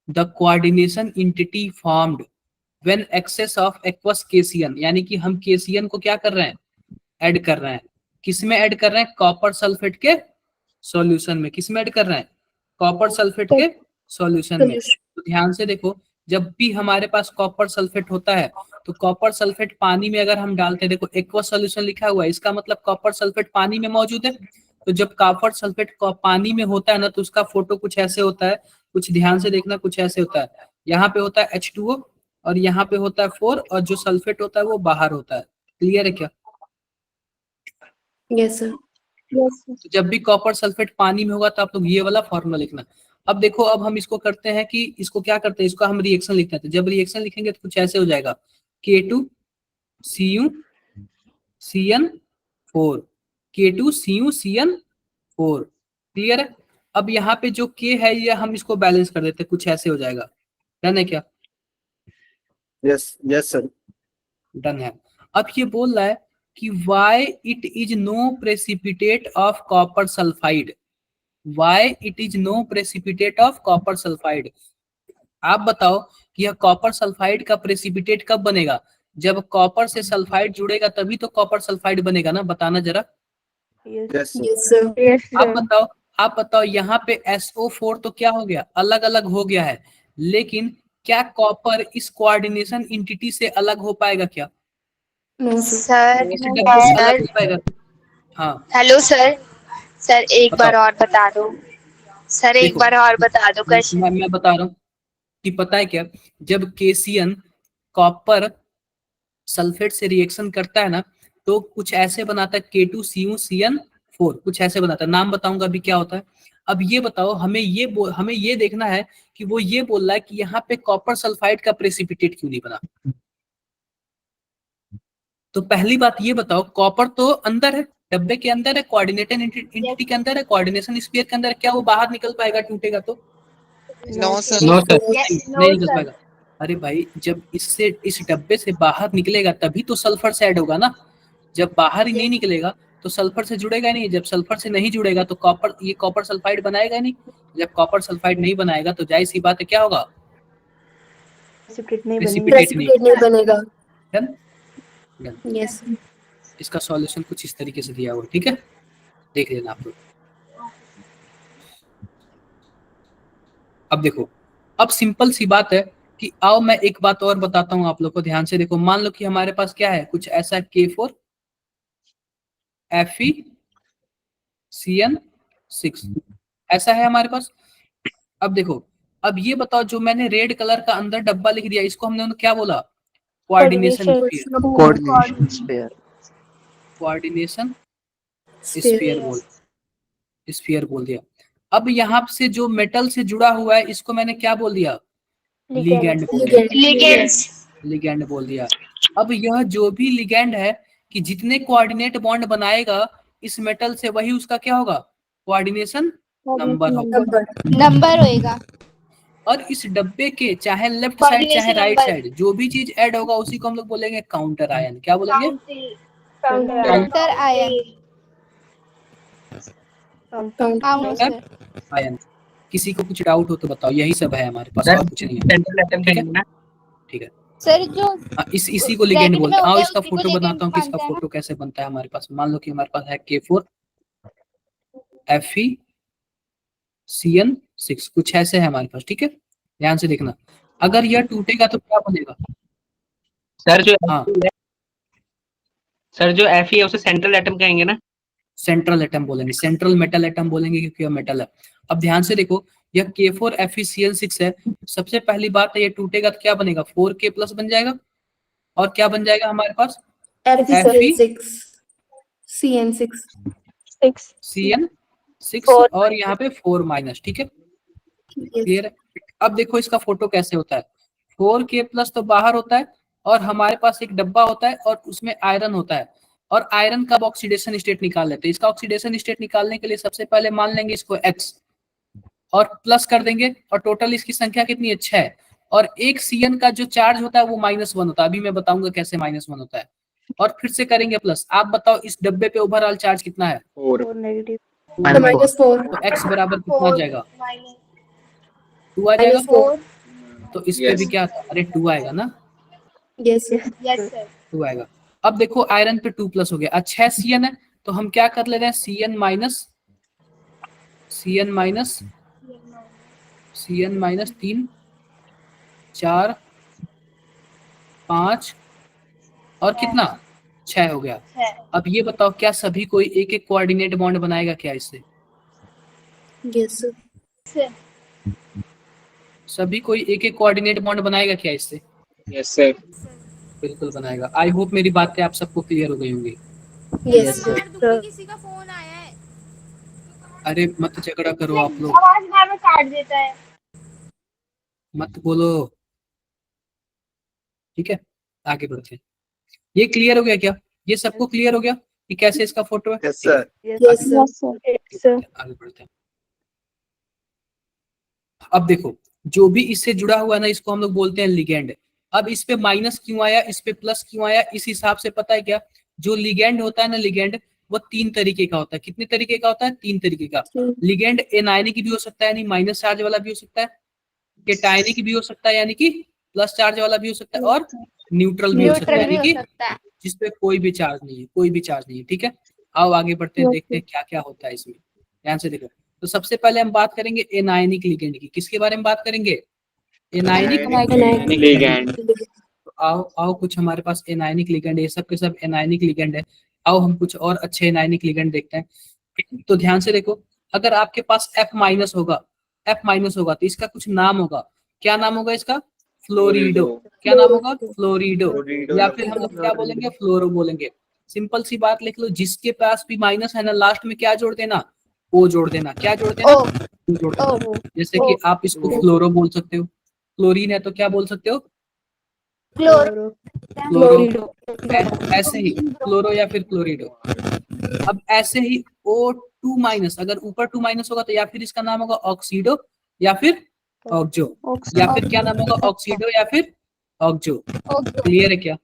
the coordination entity formed when excess of aqueous cation, यानी कि हम केसियन को क्या कर रहे हैं? ऐड कर रहे हैं। किसमें ऐड कर रहे हैं? कॉपर सल्फेट के सॉल्यूशन में। किसमें ऐड कर रहे हैं? कॉपर सल्फेट के सॉल्यूशन में। तो ध्यान से देखो, जब भी हमारे पास कॉपर सल्फेट होता है तो कॉपर सल्फेट पानी में अगर हम डालते हैं, देखो एक्वस सॉल्यूशन लिखा हुआ है, इसका मतलब कॉपर सल्फेट पानी में मौजूद है। तो जब कॉपर सल्फेट पानी में होता है ना, तो उसका फोटो कुछ ऐसे होता है, कुछ ध्यान से देखना, कुछ ऐसे होता है। यहाँ पे होता है H2O और यहाँ पे होता है 4, और जो सल्फेट होता है वो बाहर होता है। क्लियर है क्या? Yes sir. तो जब भी कॉपर सल्फेट पानी में होगा तो आप लोग ये वाला फॉर्मूला लिखना। अब देखो, अब हम इसको करते हैं कि इसको क्या करते हैं, इसको हम रिएक्शन लिखते हैं। जब रिएक्शन लिखेंगे तो कुछ ऐसे हो जाएगा, K2Cu CN4, K2Cu CN4। Clear है? अब यहाँ पे जो K है ये हम इसको बैलेंस कर देते हैं, कुछ ऐसे हो जाएगा। डन है क्या? Yes yes sir. डन है। अब ये बोल रहा है कि why it is no precipitate of copper sulfide, why it is no precipitate of copper sulfide। आप बताओ कि यह कॉपर सल्फाइड का प्रेसिपिटेट कब बनेगा? जब कॉपर से सल्फाइड जुड़ेगा तभी तो कॉपर सल्फाइड बनेगा ना, बताना जरा। Yes sir. आप बताओ यहाँ पे SO4 तो क्या हो गया? अलग अलग हो गया है, लेकिन क्या कॉपर इस कोऑर्डिनेशन इंटिटी से अलग हो पाएगा क्या? सर इस डब्बे से अलग हो पाएगा? हाँ, हेलो सर। सर एक बताओ। बार और बता दो। सर एक देखो, बार और बता दो क्वेश्चन। मैं बता रहा हूँ कि पता है क्या, जब केसियन कॉपर सल्फेट से रिएक्शन करता है ना, तो कुछ ऐसे बनाता है, K2CuCN4, कुछ ऐसे बनाता है। नाम बताऊंगा अभी क्या होता है। अब ये बताओ, हमें ये देखना है कि वो ये बोल रहा है कि यहाँ पे कॉपर सल्फाइड का प्रेसिपिटेट क्यों नहीं बना। तो पहली बात ये बताओ, कॉपर तो अंदर है, डब्बे के अंदर है, कोऑर्डिनेशन इंटिटी के अंदर है, कोऑर्डिनेशन स्फीयर के अंदर है, क्या वो बाहर निकल पाएगा टूटेगा तो? No sir. नहीं निकल पाएगा। अरे भाई, जब इससे इस डब्बे से बाहर निकलेगा तभी तो सल्फर से ऐड होगा ना। जब बाहर ही नहीं निकलेगा तो सल्फर से जुड़ेगा ही नहीं। जब सल्फर से नहीं जुड़ेगा तो कॉपर सल्फाइड बनाएगा नहीं। जब कॉपर सल्फाइड नहीं बनाएगा तो जाहिर सी बात है क्या होगा? प्रेसिपिटेट नहीं बनेगा। डन। यस। इसका सॉल्यूशन कुछ इस तरीके से दिया हुआ, ठीक है, देख लेना आप लोग। अब देखो, अब सिंपल सी बात है कि आओ मैं एक बात और बताता हूं आप लोग को, ध्यान से देखो। मान लो कि हमारे पास क्या है, कुछ ऐसा K4 FeCN6 ऐसा है हमारे पास। अब देखो, अब ये बताओ, जो मैंने रेड कलर का अंदर डब्बा लिख दिया, इसको हमने क्या बोला? Coordination sphere. कोऑर्डिनेशन स्फीयर बोल दिया। अब यहाँ से जो मेटल से जुड़ा हुआ है इसको मैंने क्या बोल दिया? लिगैंड बोल दिया। अब यह जो भी लिगैंड है कि जितने कोऑर्डिनेट बॉन्ड बनाएगा इस मेटल से, वही उसका क्या होगा? कोऑर्डिनेशन नंबर होएगा। और इस डब्बे के चाहे लेफ्ट साइड चाहे राइट साइड जो भी चीज ऐड होगा उसी को हम लोग बोलेंगे काउंटर आयन। क्या बोलेंगे? Counter ion. आयन। किसी को कुछ डाउट हो तो बताओ, यही सब है हमारे पास, और कुछ नहीं है। ठीक है सर, जो इसी को लिगेंड बोलते हैं। आओ इसका फोटो बनाता हूँ कि इसका फोटो कैसे बनता है हमारे पास। मान लो कि हमारे पास है K4 FeCN6, कुछ ऐसे है हमारे पास, ठीक है, ध्यान से देखना। अगर यह टूटेगा तो क्या बनेगा? सर जो हाँ, सर जो Fe है उसे सेंट्रल एटम कहेंगे ना? सेंट्रल एटम बोलेंगे, सेंट्रल मेटल एटम बोलेंगे क्योंकि यह मेटल है। अब ध्यान से देखो, यह K4FeCl6 है। सबसे पहली बात है ये टूटेगा तो क्या बनेगा, 4K+ बन जाएगा। और क्या बन जाएगा हमारे पास, FeCl6 CN6 CN6 और यहाँ पे 4-, ठीक है, क्लियर है। अब देखो इसका फोटो कैसे होता है, 4K+ तो बाहर होता है और हमारे पास एक डब्बा होता है और उसमें आयरन होता है। और आयरन का ऑक्सीडेशन स्टेट निकाल लेते हैं। इसका ऑक्सीडेशन स्टेट निकालने के लिए सबसे पहले मान लेंगे इसको X और प्लस कर देंगे, और टोटल इसकी संख्या कितनी है, 6। और एक CN का जो चार्ज होता है वो -1 होता है। अभी मैं बताऊंगा कैसे -1 होता है। और फिर से करेंगे प्लस। आप बताओ इस डब्बे पे ओवरऑल चार्ज कितना है, 4 -4 तो X बराबर कितना आ जाएगा, 2 आ जाएगा। तो इस पे भी क्या, अरे 2 आएगा ना, यस यस सर 2 आएगा। अब देखो आयरन पे 2+ हो गया। अच्छा 6 CN है तो हम क्या कर ले रहे हैं, CN माइनस 3 4 5 और कितना, 6 हो गया। अब ये बताओ क्या सभी कोई एक एक कोऑर्डिनेट बॉन्ड बनाएगा क्या इससे, यस सभी कोई एक एक कोऑर्डिनेट बॉन्ड बनाएगा क्या इससे, यस सर बिल्कुल बनाएगा। आई होप मेरी बातें आप सबको क्लियर हो गई होंगी। यस किसी का फोन आया है। अरे मत झगड़ा करो आप लोग, आवाज बार बार काट देता है। मत बोलो, ठीक है, आगे बढ़ते हैं। ये क्लियर हो गया क्या, ये सबको क्लियर हो गया कि कैसे इसका फोटो है, यस सर। आगे बढ़ते हैं। अब देखो जो भी इससे जुड़ा हुआ है ना, इसको हम लोग बोलते हैं लिगेंड। अब इस पे माइनस क्यों आया, इस पे प्लस क्यों आया, इस हिसाब से पता है क्या, जो लिगेंड होता है ना, लिगेंड वो 3 तरीके का होता है। कितने तरीके का होता है, 3 तरीके का। लिगेंड एनायनिक भी हो सकता है, यानी माइनस चार्ज वाला भी हो सकता है, कैटायनिक भी हो सकता है यानी कि प्लस चार्ज वाला भी हो सकता है, और न्यूट्रल भी हो सकता है यानी कि जिसपे कोई भी चार्ज नहीं है, कोई भी चार्ज नहीं है, ठीक है। आओ आगे बढ़ते हैं, देखते हैं क्या क्या होता है इसमें, ध्यान से देखो। तो सबसे पहले हम बात करेंगे एनायनिक लिगेंड की। किसके बारे में बात करेंगे, एनायनिक लिगेंड। तो आओ कुछ हमारे पास एनायनिक लिगेंड, ये सब के सब एनायनिक लिगेंड है। आओ हम कुछ और अच्छे एनायनिक लिगेंड देखते हैं। तो ध्यान से देखो, अगर आपके पास F- होगा तो इसका कुछ नाम होगा। क्या नाम होगा इसका, फ्लोरिडो। क्या नाम होगा, फ्लोरिडो। या फिर हम लोग क्या बोलेंगे, फ्लोरो बोलेंगे। सिंपल सी बात लिख लो, जिसके पास भी माइनस है ना, लास्ट में क्या जोड़ देना, ओ जोड़ देना। क्या जोड़ देना, ओ जोड़ देना। जैसे कि आप इसको फ्लोरो बोल सकते हो, क्लोरीन है तो क्या बोल सकते हो, फ्लोरो। ऐसे ही फ्लोरो या फिर क्लोरिडो। अब ऐसे ही O2-, अगर ऊपर 2- होगा तो या फिर इसका नाम होगा ऑक्सीडो या फिर ऑक्जो, या फिर क्या नाम होगा, ऑक्सीडो या फिर ऑक्जो। क्लियर है क्या,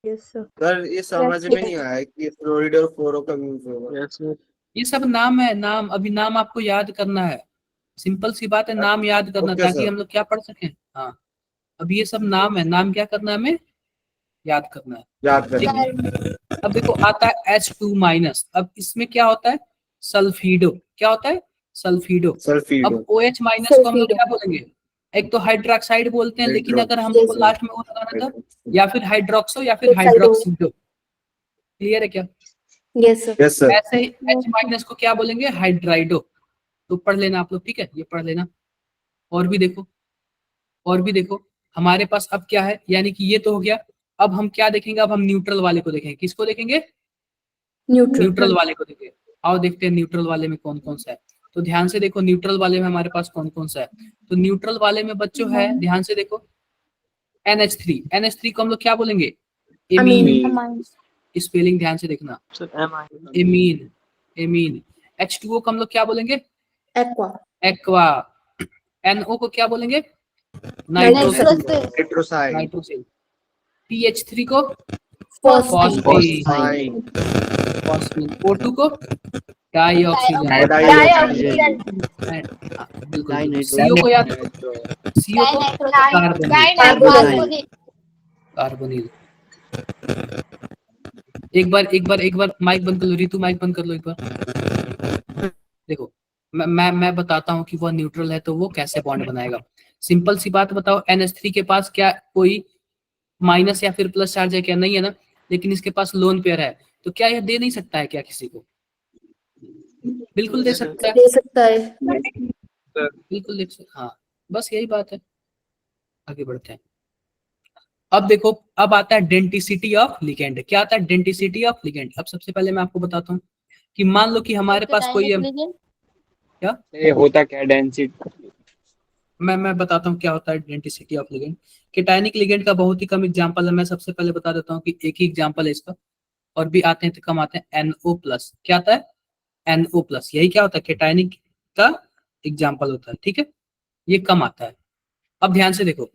सर ये समझ में नहीं आया कि फ्लोरिडा और फ्लोरो का यूज होगा। ये सब नाम है, नाम। अभी नाम आपको याद करना है, सिंपल सी बात है, नाम याद करना, ओके ताकि सर। हम लोग क्या पढ़ सकें। हाँ, अब ये सब नाम है, नाम क्या करना है, हमें याद करना है, याद ठीक करना। है। अब देखो आता है H2-, अब इसमें क्या होता है, सल्फीडो। क्या होता है, सल्फीडो। सल्फीडो। अब OH- को हम लोग क्या बोलेंगे, एक तो हाइड्रोक्साइड बोलते हैं, लेकिन अगर हम लोग को लास्ट में वो लगाना था, या फिर हाइड्रोक्सो या फिर हाइड्रोक्सीडो। क्लियर है क्या, यस यस सर। ऐसे ही H- को क्या बोलेंगे, हाइड्राइडो। तो पढ़ लेना आप लोग, ठीक है, ये पढ़ लेना। और भी देखो, और भी देखो हमारे पास अब क्या है, यानी कि ये तो हो गया। अब हम क्या देखेंगे, अब हम न्यूट्रल वाले को देखेंगे। किसको देखेंगे, न्यूट्रल वाले को देखेंगे। आओ देखते हैं न्यूट्रल वाले में कौन कौन सा है। तो ध्यान से देखो न्यूट्रल वाले में हमारे पास कौन कौन सा है। तो न्यूट्रल वाले में बच्चों है, ध्यान से देखो, NH3 को हम लोग क्या बोलेंगे, एमीन। स्पेलिंग ध्यान से देखना, एमीन, एमीन। H2O को हम लोग क्या बोलेंगे, एक्वा। एक्वा। NO को क्या बोलेंगे, नाइट्रोसाइड। नाइट्रोसिल। PH3 को फॉस्फेट। फॉस्फेट। O2 को डाइऑक्सीजन। डाइऑक्सीजन बिल्कुल। CO को याद, CO को कार्बोनिल। कार्बोनिल। एक बार माइक बंद कर लो रितु, माइक बंद कर लो एक बार। देखो मैं बताता हूँ कि वो न्यूट्रल है तो वो कैसे बॉन्ड बनाएगा। सिंपल सी बात बताओ, NH3 के पास क्या कोई माइनस या फिर प्लस चार्ज है क्या, नहीं है ना। लेकिन इसके पास लोन पेयर है, तो क्या यह दे नहीं सकता है क्या किसी को? बिल्कुल दे सकता है, दे सकता है। बिल्कुल दे सकता। हाँ, बस यही बात है। आगे बढ़ते हैं। अब देखो, अब आता है डेंटिसिटी ऑफ लिगेंड। क्या आता है डेंटिसिटी ऑफ लिगेंड? अब सबसे पहले मैं आपको बताता हूँ कि मान लो कि हमारे पास कोई क्या, ये होता क्या डेंसिटी? मैं बताता हूँ क्या होता है डेंटिसिटी ऑफ लिगेंड। केटायनिक लिगेंड का बहुत ही कम एग्जांपल है, मैं सबसे पहले बता देता हूँ कि एक ही एग्जांपल है इसका, और भी आते हैं तो कम आते हैं। NO+, क्या आता है? NO+, यही क्या होता है? केटायनिक का एग्जांपल होता है, ठीक है, ये कम आता है। अब ध्यान से देखो,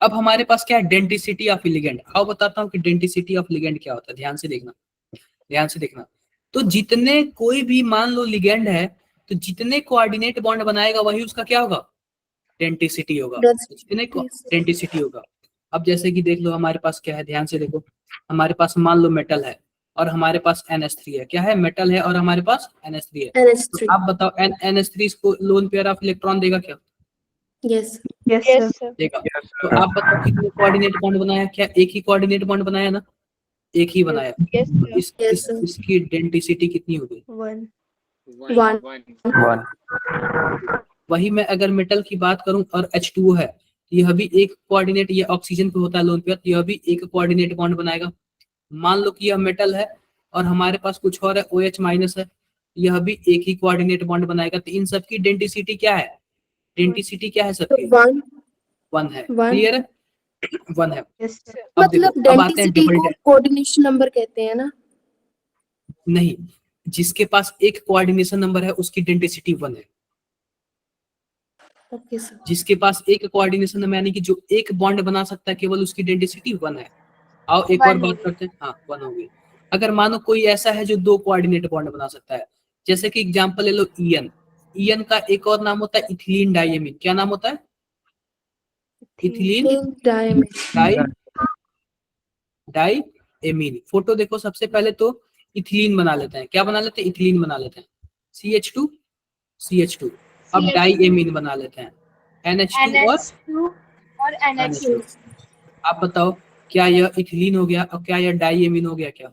अब हमारे पास क्या है? Denticity of ligand. अब बताता हूँ कि डेंटिसिटी ऑफ लिगेंड क्या होता है, ध्यान से देखना, ध्यान से देखना। तो जितने कोई भी मान लो लिगेंड है, तो जितने कोऑर्डिनेट बॉन्ड बनाएगा वही उसका क्या होगा? डेंटिसिटी होगा, जितने को डेंटिसिटी होगा। अब जैसे कि देख लो हमारे पास क्या है, ध्यान से देखो, हमारे पास मान लो मेटल है और हमारे पास NH3 है। क्या है? मेटल है और हमारे पास NH3 है। NH3। तो आप बताओ NH3 इसको लोन पेयर ऑफ इलेक्ट्रॉन देगा क्या? Yes yes sir. देगा। तो आप बताओ कितने कोऑर्डिनेट बॉन्ड बनाया? क्या एक ही कोऑर्डिनेट बॉन्ड बनाया ना? एक ही बनाया। यस तो इसकी डेंटिसिटी कितनी होगी? 1। 1 वही मैं अगर मेटल की बात करूं और H2O है, यह भी एक कोऑर्डिनेट, ये ऑक्सीजन पे होता है लोन पेयर, यह भी एक कोऑर्डिनेट बॉन्ड बनाएगा। मान लो कि यह मेटल है और हमारे पास कुछ और है, OH- है, यह भी एक ही कोऑर्डिनेट बॉन्ड बनाएगा। तो इन सबकी डेंटिसिटी क्या है? डेंटिसिटी क्या है सबकी? 1 है। क्लियर है? 1 है। Yes sir. अब देखो, मतलब अब आते हैं डेंसिटी डबल को कोऑर्डिनेशन नंबर कहते हैं ना? नहीं, जिसके पास एक कोऑर्डिनेशन नंबर है उसकी डेंसिटी 1 है। Okay sir. जिसके पास एक कोऑर्डिनेशन नंबर यानी कि जो एक बॉन्ड बना सकता है केवल, उसकी डेंसिटी 1 है। आओ एक और बात करते हैं। हाँ, 1 होगी। अगर मानो कोई ऐसा है जो 2 कोऑर्डिनेट बॉन्ड बना सकता है, जैसे कि एग्जांपल ले लो ईएन। ईएन का एक और नाम होता है इथिलीन डाइएमीन। क्या नाम होता है? Ethylene diamine. फोटो देखो, सबसे पहले तो इथिलीन बना लेते हैं। क्या बना लेते हैं? इथिलीन बना लेते हैं, CH2। अब डाइएमीन बना लेते हैं, NH2 और NH2। आप बताओ, क्या यह इथिलीन हो गया और क्या यह डाइएमीन हो गया? क्या?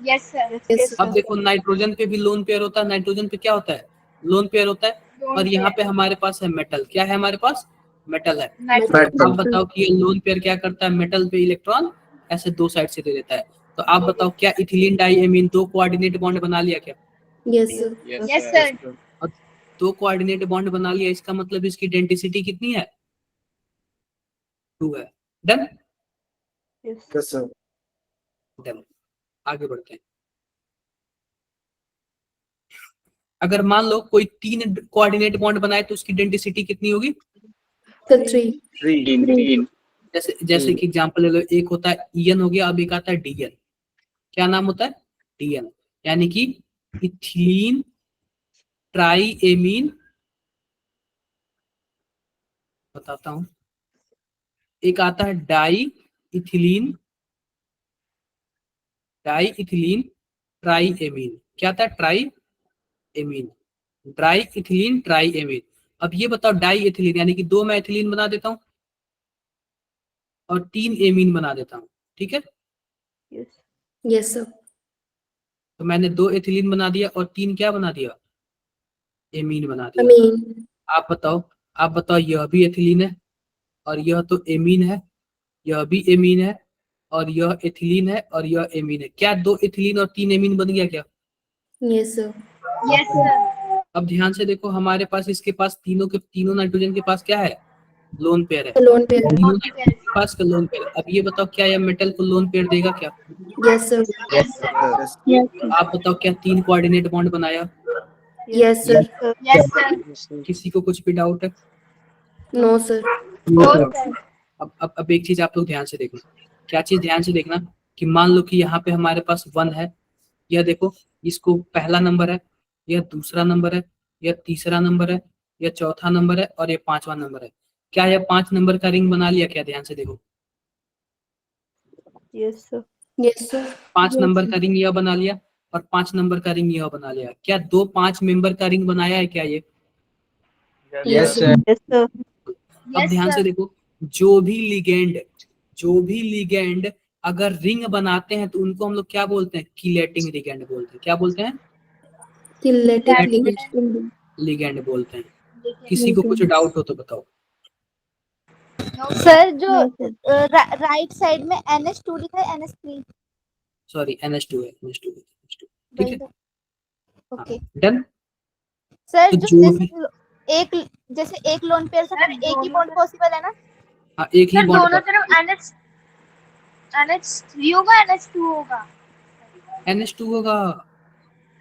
Yes sir. अब देखो, नाइट्रोजन पे भी लोन पेयर होता है। नाइट्रोजन पे क्या होता है? लोन पेयर होता है। और यहाँ पे हमारे पास है मेटल। क्या है हमारे पास? मेटल है। आप बताओ कि ये लोन पेयर क्या करता है? मेटल पे इलेक्ट्रॉन ऐसे 2 साइड से दे देता है। तो आप बताओ, क्या इथिलीन डाइएमीन 2 कोऑर्डिनेट बॉन्ड बना लिया क्या? Yes sir. Yes sir. 2 coordinate bond बना लिया, इसका मतलब इसकी डेंसिटी कितनी है? 2 है। डन? Yes sir. डन। आगे बढ़ते हैं। अगर मान लो कोई 3 कोऑर्डिनेट बॉन्ड बनाए तो उसकी डेंसिटी कितनी होगी? सर 3। 3 जैसे कि एग्जांपल ले लो, एक होता है ईएन हो गया, अब एक आता है डीएन। क्या नाम होता है? डीएन, यानी कि इथिलीन ट्राइएमीन। बताता हूं, एक आता है डाई इथिलीन ट्राइएमीन। क्या आता है? ट्राइएमीन, ड्राई इथिलीन ट्राइएमीन। अब ये बताओ, डाई इथिलीन यानी कि 2 मैं इथिलीन बना देता हूं और 3 एमीन बना देता हूं, ठीक है? Yes sir. तो मैंने 2 एथिलीन बना दिया और 3 क्या बना दिया? एमीन बना दिया। अमीन। आप बताओ, यह भी एथिलीन है और यह तो एमीन है, यह भी एमीन है और यह एथिलीन है और यह एमीन है। क्या 2 एथिलीन और 3 एमीन बन गया क्या? Yes sir. Yes sir. अब ध्यान से देखो, हमारे पास इसके पास तीनों नाइट्रोजन के पास क्या है? लोन पेयर है। Lone pair. तीनों नाइट्रोजन के पास का लोन पेयर। अब ये बताओ, क्या यह मेटल को लोन पेयर देगा क्या? Yes sir. Yes sir. आप बताओ, क्या 3 कोऑर्डिनेट बॉन्ड बनाया? Yes sir. Yes sir. किसी को कुछ भी डाउट है? No sir. अब एक चीज आप लोग ध्यान से देखना। क्या चीज ध्यान से देखना? कि मान लो कि यहाँ पे हमारे पास 1 है, यह देखो, इसको पहला नंबर है, यह दूसरा नंबर है, यह तीसरा नंबर है, यह चौथा नंबर है और यह 5वां नंबर है। क्या यह 5 नंबर का रिंग बना लिया क्या? ध्यान से देखो, yes sir. Yes sir. 5 number का रिंग यह बना लिया और 5 नंबर का रिंग यह बना लिया। क्या 2 5 मेंबर का रिंग बनाया है क्या ये? Yes sir. Yes sir. अब ध्यान से देखो, जो भी लिगेंड अगर रिंग बनाते हैं तो उनको हम लोग क्या बोलते हैं? कीलेटिंग लिगेंड बोलते हैं। क्या बोलते हैं? लिगेंड बोलते हैं। किसी को कुछ डाउट हो तो बताओ। सर जो राइट साइड में NH2 लिखा है NH3 सॉरी NH2 है, NH2 ठीक है। Okay done. सर तो जो जो भी जैसे एक लोन पेयर से एक ही बॉन्ड पॉसिबल है ना हाँ, एक ही सर बॉन्ड दोनों तरफ NH3 होगा NH2 होगा NH2 होगा।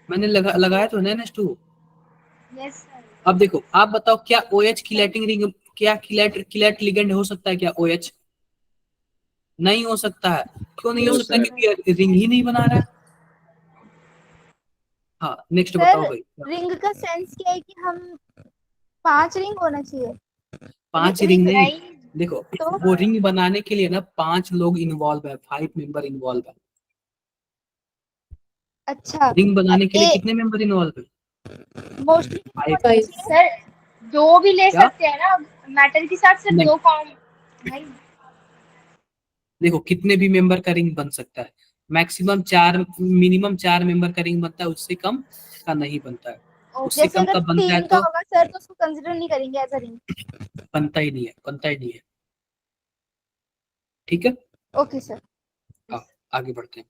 मैंने लगाया तो है NH2। यस सर अब देखो आप बताओ, क्या OH कीलेटिंग रिंग, क्या कीलेट लिगेंड हो सकता है क्या OH? नहीं हो सकता है। क्यों नहीं हो सकता? क्योंकि रिंग ही नहीं बना रहा है। हाँ नेक्स्ट बताओ भाई। रिंग का सेंस क्या है कि हम 5 रिंग होना चाहिए 5 रिंग नहीं, देखो तो वो रिंग बनाने के लिए ना 5 लोग इन्वॉल्व है, 5 मेंबर इन्वॉल्व है। अच्छा रिंग बनाने के लिए कितने मेंबर इन्वॉल्व है? मोस्टली 5। सर 2 भी ले क्या? सकते हैं ना मेटल के साथ सिर्फ नहीं। 2 फॉर्म नहीं देखो कितने भी मेंबर का रिंग बन सकता है, मैक्सिमम 4, मिनिमम 4 मेंबर का रिंग बनता है, उससे कम का नहीं बनता है। उससे जैसे कम अगर का बनता है 3 का तो होगा सर तो उसको कंसीडर नहीं करेंगे एज अ रिंग बनता ही नहीं है, बनता ही नहीं है। ठीक है, ओके सर आगे बढ़ते हैं।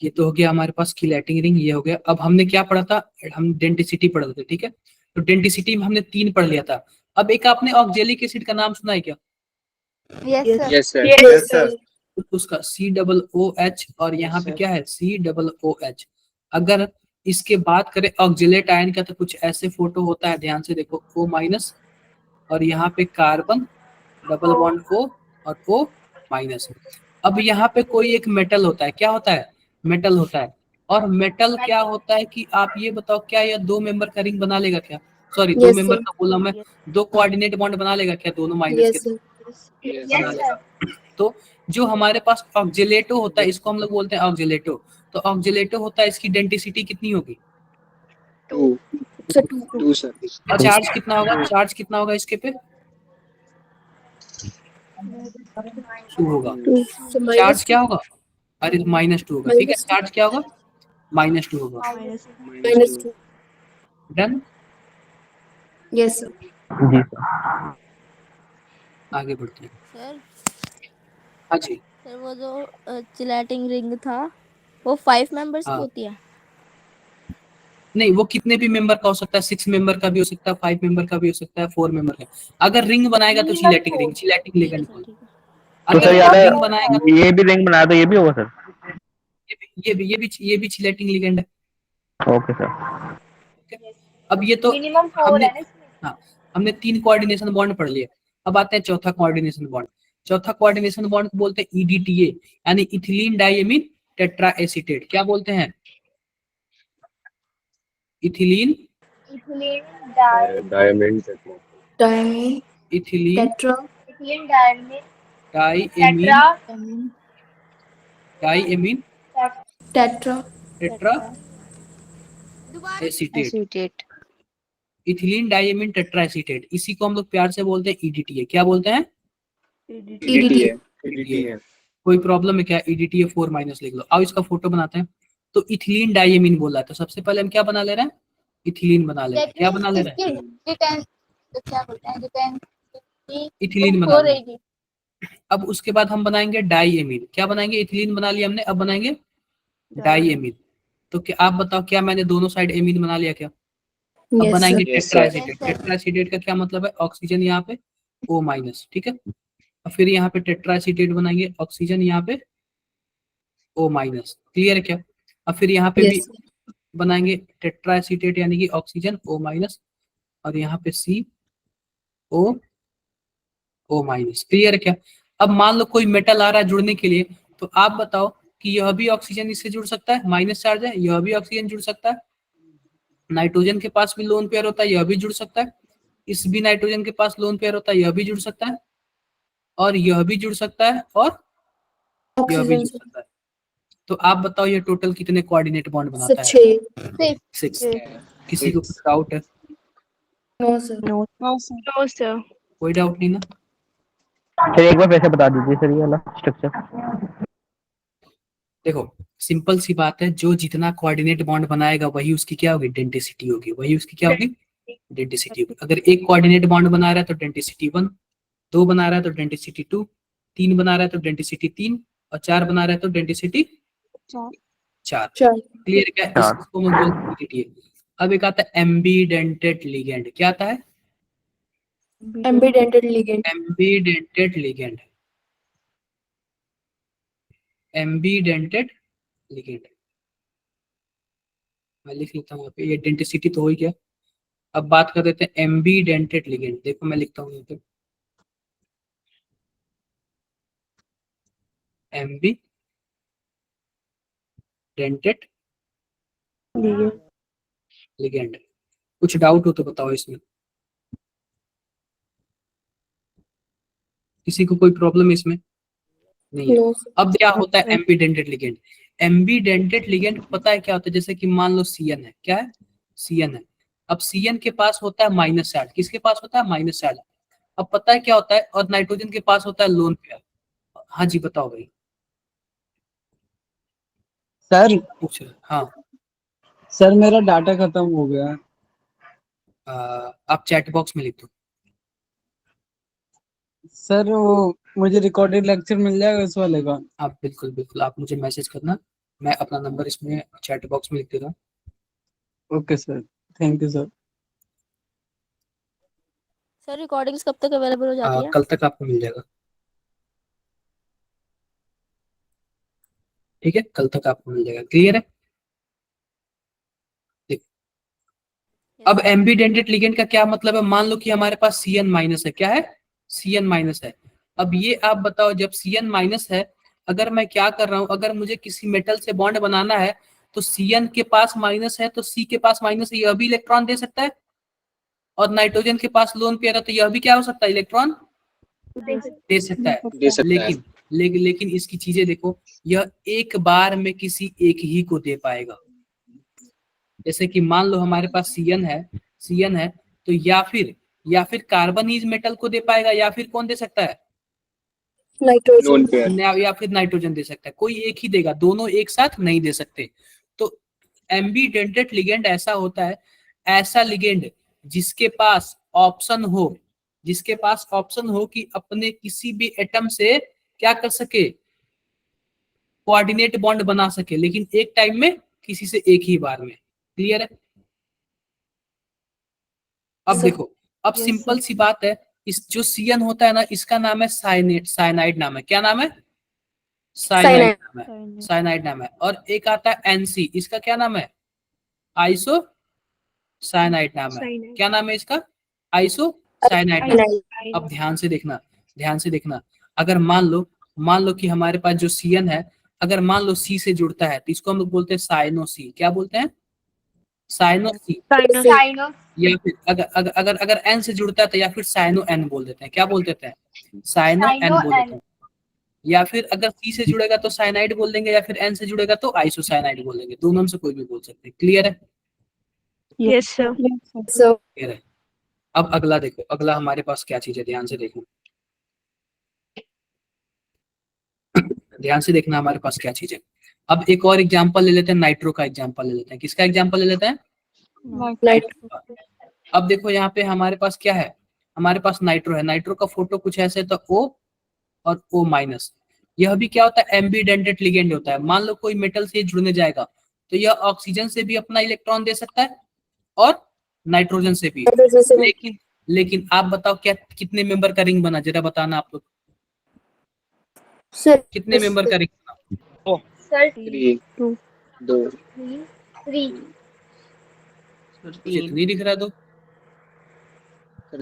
ये तो हो गया हमारे पास कीलेटिंग रिंग, ये हो गया। अब हमने क्या पढ़ा था? हम डेंटिसिटी पढ़ रहे थे, ठीक है। तो डेंटिसिटी में हमने 3 पढ़ लिया था। अब एक आपने ऑक्जेलिक एसिड का नाम सुना है क्या? Yes sir. Yes sir. उसका COOH और यहाँ पे क्या है COOH। अगर इसके बात करें ऑक्जेलेट आयन का तो कुछ ऐसे फोटो होता है, ध्यान से देखो O- और यहाँ पे कार्बन डबल बॉन्ड O और O-। अब यहाँ पे कोई एक मेटल होता है, क्या होता है? मेटल होता है। और मेटल क्या होता है कि आप ये बताओ, क्या यह 2 मेंबर का रिंग बना लेगा क्या? सॉरी 2 मेंबर का बोला मैं, 2 कोऑर्डिनेट बॉन्ड बना लेगा क्या दोनों माइनस के? बना लेगा। तो जो हमारे पास ऑक्जेलेटो होता है, इसको हम लोग बोलते हैं ऑक्जेलेटो। तो ऑक्जेलेटो होता है, इसकी डेंसिटी कितनी होगी? 2 सर। चार्ज कितना होगा? चार्ज कितना होगा इसके पे? 2 होगा। चार्ज क्या होगा? अरे -2 होगा, ठीक है। चार्ज क्या होगा? -2 होगा। डन। यस जी आगे बढ़ते हैं। सर हाँ जी। सर वो जो चिलेटिंग रिंग था वो 5 मेंबर्स की होती है? नहीं, वो कितने भी मेंबर का हो सकता है, 6 मेंबर का भी हो सकता है, 5 मेंबर का भी हो सकता है, 4 मेंबर का। अगर रिंग बनाएगा तो चिलेटिंग रिंग, चिलेटिंग लिगेंड। तो सर अगर रिंग बनाएगा तो ये भी रिंग बना दो, ये भी होगा सर? ये भी चिलेटिंग लिगेंड है। Okay sir. अब ये तो मिनिमम 4 हमने, है ना हाँ हमने 3 कोऑर्डिनेशन बॉन्ड पढ़ लिए। अब आते हैं चौथा कोऑर्डिनेशन बॉन्ड। चौथा कोऑर्डिनेशन बॉन्ड को बोलते हैं EDTA, यानी इथिलीन डाइएमीन टेट्रा एसीटेट। क्या बोलते हैं? Ethylene diamond ethylene tetra diamine tetra tetra acetate. Ethylene diamine tetra acetate, इसी को हम लोग प्यार से बोलते हैं EDTA। क्या बोलते हैं? EDTA। कोई प्रॉब्लम है क्या? EDTA 4- लिख लो। आओ इसका फोटो बनाते हैं। तो इथिलीन डाइएमीन बोला है, तो सबसे पहले हम क्या बना ले रहे हैं? इथिलीन बना ले रहे हैं। क्या बना ले रहे हैं? इथिलीन बना ले रहे हैं। अब उसके बाद हम बनाएंगे डाइएमीन। क्या बनाएंगे? इथिलीन बना लिया हमने, अब बनाएंगे डाइएमीन। तो क्या आप बताओ, क्या मैंने दोनों साइड एमीन बना लिया क्या? अब बनाएंगे टेट्राएसिटेट। टेट्राएसिटेट का क्या मतलब है? ऑक्सीजन यहाँ पे O-, ठीक है। और फिर यहाँ पे टेट्राएसिटेट बनाएंगे, ऑक्सीजन यहाँ पे O-। क्लियर है क्या? और फिर यहाँ पे भी बनाएंगे टेट्राएसिटेट, यानी कि ऑक्सीजन O-, और यहाँ पे CO-। क्लियर है क्या? अब मान लो कोई मेटल आ रहा है जुड़ने के लिए, तो आप बताओ कि यह भी ऑक्सीजन इससे जुड़ सकता है, माइनस चार्ज है, यह भी ऑक्सीजन जुड़ सकता है। नाइट्रोजन के पास भी लोन पेयर होता है, यह भी जुड़ सकता है। इस भी नाइट्रोजन के पास लोन पेयर होता है, यह भी जुड़ सकता है, और यह भी जुड़ सकता है, और यह भी जुड़ सकता है। तो आप बताओ ये टोटल कितने कोऑर्डिनेट बॉन्ड बनाता है? 6। किसी को कुछ डाउट है? नो सर कोई डाउट नहीं ना? सर एक बार फिर से बता दीजिए सर ये वाला स्ट्रक्चर। देखो सिंपल सी बात है, जो जितना कोऑर्डिनेट बॉन्ड बनाएगा वही उसकी क्या होगी, डेंसिटी होगी, वही उसकी क्या होगी, डेंसिटी होगी। अगर एक कोऑर्डिनेट बॉन्ड बना रहा है तो डेंसिटी 1, 2 बना रहा है तो डेंसिटी 2, 3 बना रहा है तो डेंसिटी 3 और 4 बना रहा है तो डेंसिटी 4। क्लियर क्या है? इसको मैं बोलते हैं। अब एक आता है एम्बीडेंटेड लिगेंड। क्या आता है? एम्बीडेंटेड लिगेंड। एम्बीडेंटेड लिगेंड। एम्बीडेंटेड लिगेंड मैं लिख लेता हूँ यहाँ पे, ये डेंसिटी तो हो ही गया। अब बात कर देते हैं एम्बीडेंटेड लिगेंड। देखो मैं लिखता हूँ यहाँ पे एम्बीडेंटेड लिगेंड। कुछ डाउट हो तो बताओ इसमें, किसी को कोई प्रॉब्लम है इसमें? नहीं है। अब क्या होता है एम्बीडेंटेड लिगेंड? एम्बीडेंटेड लिगेंड पता है क्या होता है? जैसे कि मान लो सीएन है, क्या है? सीएन है। अब सीएन के पास होता है माइनस चार्ज, किसके पास होता है? Minus charge. अब पता है क्या होता है? और नाइट्रोजन के पास होता है लोन पेयर। हाँ जी बताओ भाई। सर पूछ रहे? हाँ सर मेरा डाटा खत्म हो गया। आप चैट बॉक्स में लिख दो। सर वो मुझे रिकॉर्डेड लेक्चर मिल जाएगा इस वाले का? आप बिल्कुल बिल्कुल आप मुझे मैसेज करना, मैं अपना नंबर इसमें चैट बॉक्स में लिख देता हूँ। Okay sir, thank you sir. Sir recordings कब तक अवेलेबल हो जाती है? कल तक आपको मिल जाएगा। ठीक है, कल तक आपको मिल जाएगा। क्लियर है? अब एम्बीडेंटेड लिगेंड का क्या मतलब है? मान लो कि हमारे पास Cn माइनस है। क्या है? Cn माइनस है। अब ये आप बताओ, जब Cn माइनस है, अगर मैं क्या कर रहा हूं, अगर मुझे किसी मेटल से बॉन्ड बनाना है तो Cn के पास माइनस है तो C के पास माइनस है, यह भी इलेक्ट्रॉन दे सकता है। और नाइट्रोजन के पास लोन पेयर है तो यह भी क्या हो सकता है? इलेक्ट्रॉन दे सकता है। लेकिन इसकी चीजें देखो, यह एक बार में किसी एक ही को दे पाएगा। जैसे कि मान लो हमारे पास Cn है तो या फिर कार्बन इस मेटल को दे पाएगा, या फिर कौन दे सकता है? नाइट्रोजन। या फिर नाइट्रोजन दे सकता है। कोई एक ही देगा, दोनों एक साथ नहीं दे सकते। तो एम्बीडेंटेड लिगेंड ऐसा होता है, ऐसा लिगेंड जिसके पास ऑप्शन हो कि अपने किसी भी एटम से क्या कर सके, कोऑर्डिनेट बॉन्ड बना सके, लेकिन एक टाइम में किसी से एक ही बार में। क्लियर है? अब देखो, अब सिंपल सी बात है, इस जो Cn होता है ना, इसका नाम है साइनाइड नाम है। क्या नाम है? साइनाइड नाम है। साइनाइड नाम है। और एक आता है Nc, इसका क्या नाम है? आइसो साइनाइड नाम है। क्या नाम है इसका? आइसो साइनाइड नाम है। अब ध्यान से देखना, अगर मान लो कि हमारे पास जो Cn है, अगर मान लो C से जुड़ता है तो इसको हम लोग बोलते हैं साइनो C। क्या बोलते हैं? Cyano C। या फिर अगर N से जुड़ता है तो या फिर साइनो N बोल देते हैं। क्या बोल देते हैं? साइनो N बोल देते हैं। या फिर अगर C से जुड़ेगा तो साइनाइड बोल देंगे, या फिर N से जुड़ेगा तो आइसोसाइनाइड बोल देंगे। दोनों में से कोई भी बोल सकते हैं। क्लियर है? Yes sir. क्लियर है। अब अगला देखो, अगला हमारे पास क्या चीज है, ध्यान से देखो। ध्यान से देखना हमारे पास क्या चीज है। अब एक और एग्जांपल ले लेते हैं, नाइट्रो का एग्जांपल ले लेते हैं। किसका एग्जांपल ले लेते हैं? नाइट्रो। अब देखो यहाँ पे हमारे पास क्या है, हमारे पास नाइट्रो है। नाइट्रो का फोटो कुछ ऐसे तो O और O माइनस। यह भी क्या होता है? एम्बीडेंटेड लिगेंड होता है। मान लो कोई मेटल से जुड़ने जाएगा तो यह ऑक्सीजन से भी अपना इलेक्ट्रॉन दे सकता है और नाइट्रोजन से भी। लेकिन आप बताओ क्या कितने मेंबर का रिंग बना, जरा बताना आप लोग। कितने मेंबर का रिंग बना? सर 2 3 कितनी दिख रहा है?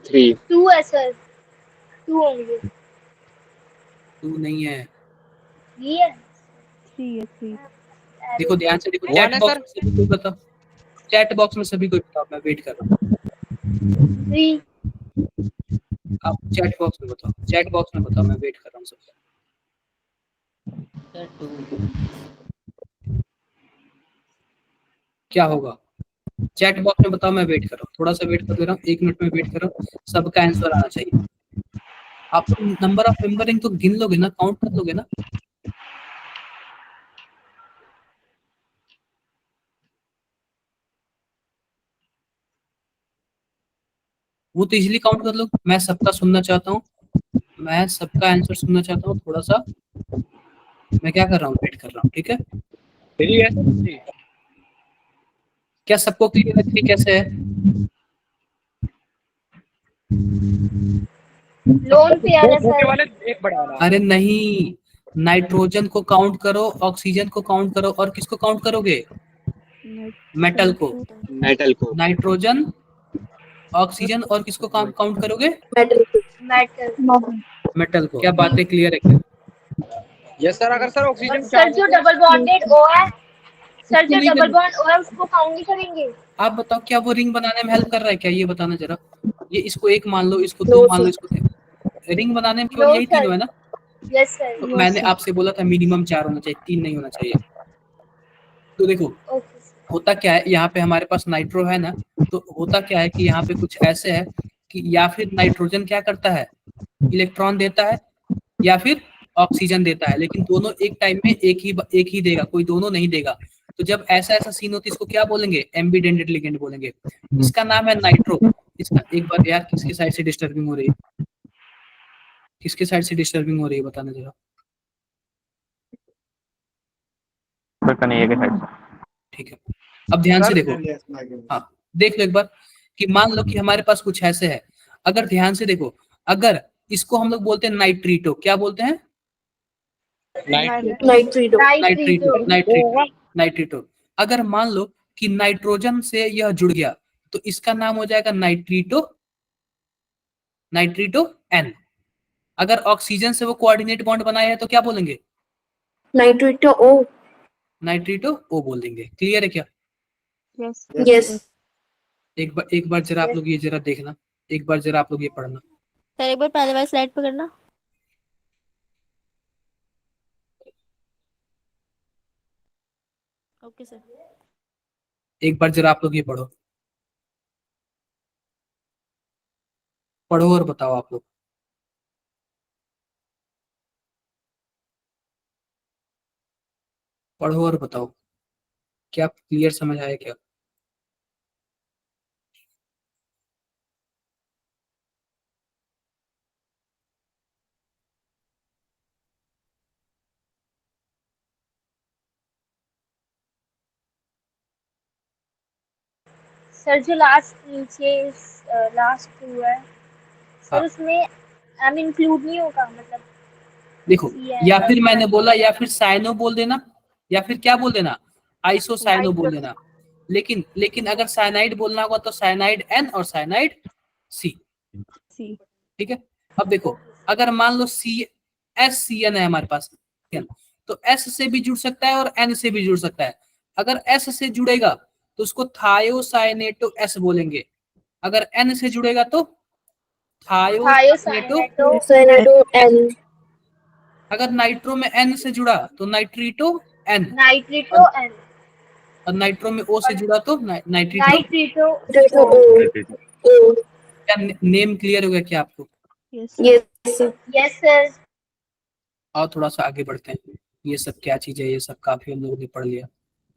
3 2 है सर, 2 होंगे। 2 नहीं है। 3 है। देखो ध्यान से देखो, चैट बॉक्स में सभी कोई बताओ, चैट बॉक्स में सभी कोई बताओ, मैं वेट कर रहा हूँ। 3 आप चैट बॉक्स में बताओ, मैं वेट कर रहा हूँ सबसे। क्या होगा? चैट बॉक्स में बताओ, मैं वेट कर रहा हूँ। थोड़ा सा वेट कर दे रहा हूँ, 1 मिनट में वेट कर रहा हूँ। सबका आंसर आना चाहिए। आप नंबर ऑफ मेंबर रिंग तो गिन लोगे ना, काउंट कर लोगे ना। वो तो इजीली काउंट कर लो। मैं सबका सुनना चाहता हूँ, मैं सबका आंसर सुनना चाहता हूँ। थोड़ा सा मैं क्या कर रहा हूँ, वेट कर रहा हूँ, ठीक है। क्या सबको क्लियर है कि कैसे है? लोन पे आ रहा है सर। एक बड़ा वाला। अरे नहीं, नाइट्रोजन को काउंट करो, ऑक्सीजन को काउंट करो, और किसको काउंट करोगे? मेटल को। मेटल को। नाइट्रोजन, ऑक्सीजन और किसको काउंट करोगे? मेटल। मेटल को। क्या बातें क्लियर है क्या? यस सर, अगर सर और ऑक्सीजन सर जो डबल बॉन्डेड ओ है, सर जो नहीं डबल करना। बॉन्ड ओ है उसको काउंट नहीं करेंगे। आप बताओ, क्या वो रिंग बनाने में हेल्प कर रहा है क्या? ये बताना जरा। ये इसको एक मान लो, इसको दो मान लो, इसको तीन। रिंग बनाने में केवल नो यही सर। तीनों है ना? Yes sir. तो मैंने आपसे बोला था मिनिमम 4 होना चाहिए, 3 नहीं होना चाहिए। तो देखो ओके। होता क्या है, यहाँ पे हमारे पास नाइट्रो है ना, तो होता क्या है कि यहाँ पे कुछ ऐसे है कि या फिर नाइट्रोजन क्या करता है, इलेक्ट्रॉन देता है, या फिर ऑक्सीजन देता है, लेकिन दोनों एक टाइम में एक ही देगा, कोई दोनों नहीं देगा। तो जब ऐसा ऐसा सीन होता है, इसको क्या बोलेंगे? एम्बिडेंटेड लिगेंड बोलेंगे। इसका नाम है नाइट्रो। इसका एक बार यार, किसकी साइड से डिस्टर्बिंग हो रही है? किसके साइड से डिस्टर्बिंग हो रही है बताना जरा। कन्हैया के साइड से। ठीक है, अब ध्यान से देखो। हाँ, देख लो एक बार कि मान लो कि हमारे पास कुछ ऐसे है। अगर ध्यान से देखो, अगर इसको हम लोग बोलते हैं नाइट्रीटो, क्या बोलते हैं? नाइट्रीडो। नाइट्रीटो, नाइट्रीटो, नाइट्रीटो। अगर मान लो कि नाइट्रोजन से यह जुड़ गया, तो इसका नाम हो जाएगा नाइट्रीटो, नाइट्रीटो एन। अगर ऑक्सीजन से वो कोऑर्डिनेट बॉन्ड बनाया है तो क्या बोलेंगे? नाइट्रीटो ओ। नाइट्रीटो ओ बोल देंगे। क्लियर है क्या? यस। एक बार जरा आप लोग ये जरा देखना, एक बार जरा आप लोग ये पढ़ना। सर एक बार पहले वाली स्लाइड पे करना। Okay sir. एक बार जरा आप लोग ये पढ़ो, पढ़ो और बताओ आप लोग। पढ़ो और बताओ, क्या क्लियर समझ आया क्या? सर जो लास्ट नीचे लास्ट 2 है सर, हाँ। उसमें एम इंक्लूड नहीं होगा मतलब? देखो, या फिर मैंने बोला, या फिर साइनो बोल देना, या फिर क्या बोल देना, आइसोसाइनो बोल देना। लेकिन अगर साइनाइड बोलना होगा तो साइनाइड एन और साइनाइड सी। ठीक है। अब देखो, अगर मान लो CSCN है हमारे पास, तो S से भी जुड़ सकता है और N से भी जुड़ सकता है। अगर S से जुड़ेगा तो उसको थायोसाइनेटो S बोलेंगे। अगर N से जुड़ेगा तो थायोसाइनेटो। साइनाइडो एन। अगर नाइट्रो में N से जुड़ा तो नाइट्रीटो N, नाइट्रीटो एन। और नाइट्रो में O से जुड़ा तो नाइट्रीटो। नाइट्रीटो ओ। क्या नेम क्लियर हो गया क्या आपको? यस। Yes sir. और थोड़ा सा आगे बढ़ते हैं। ये सब क्या चीज है, ये सब काफी हम लोगों ने पढ़ लिया।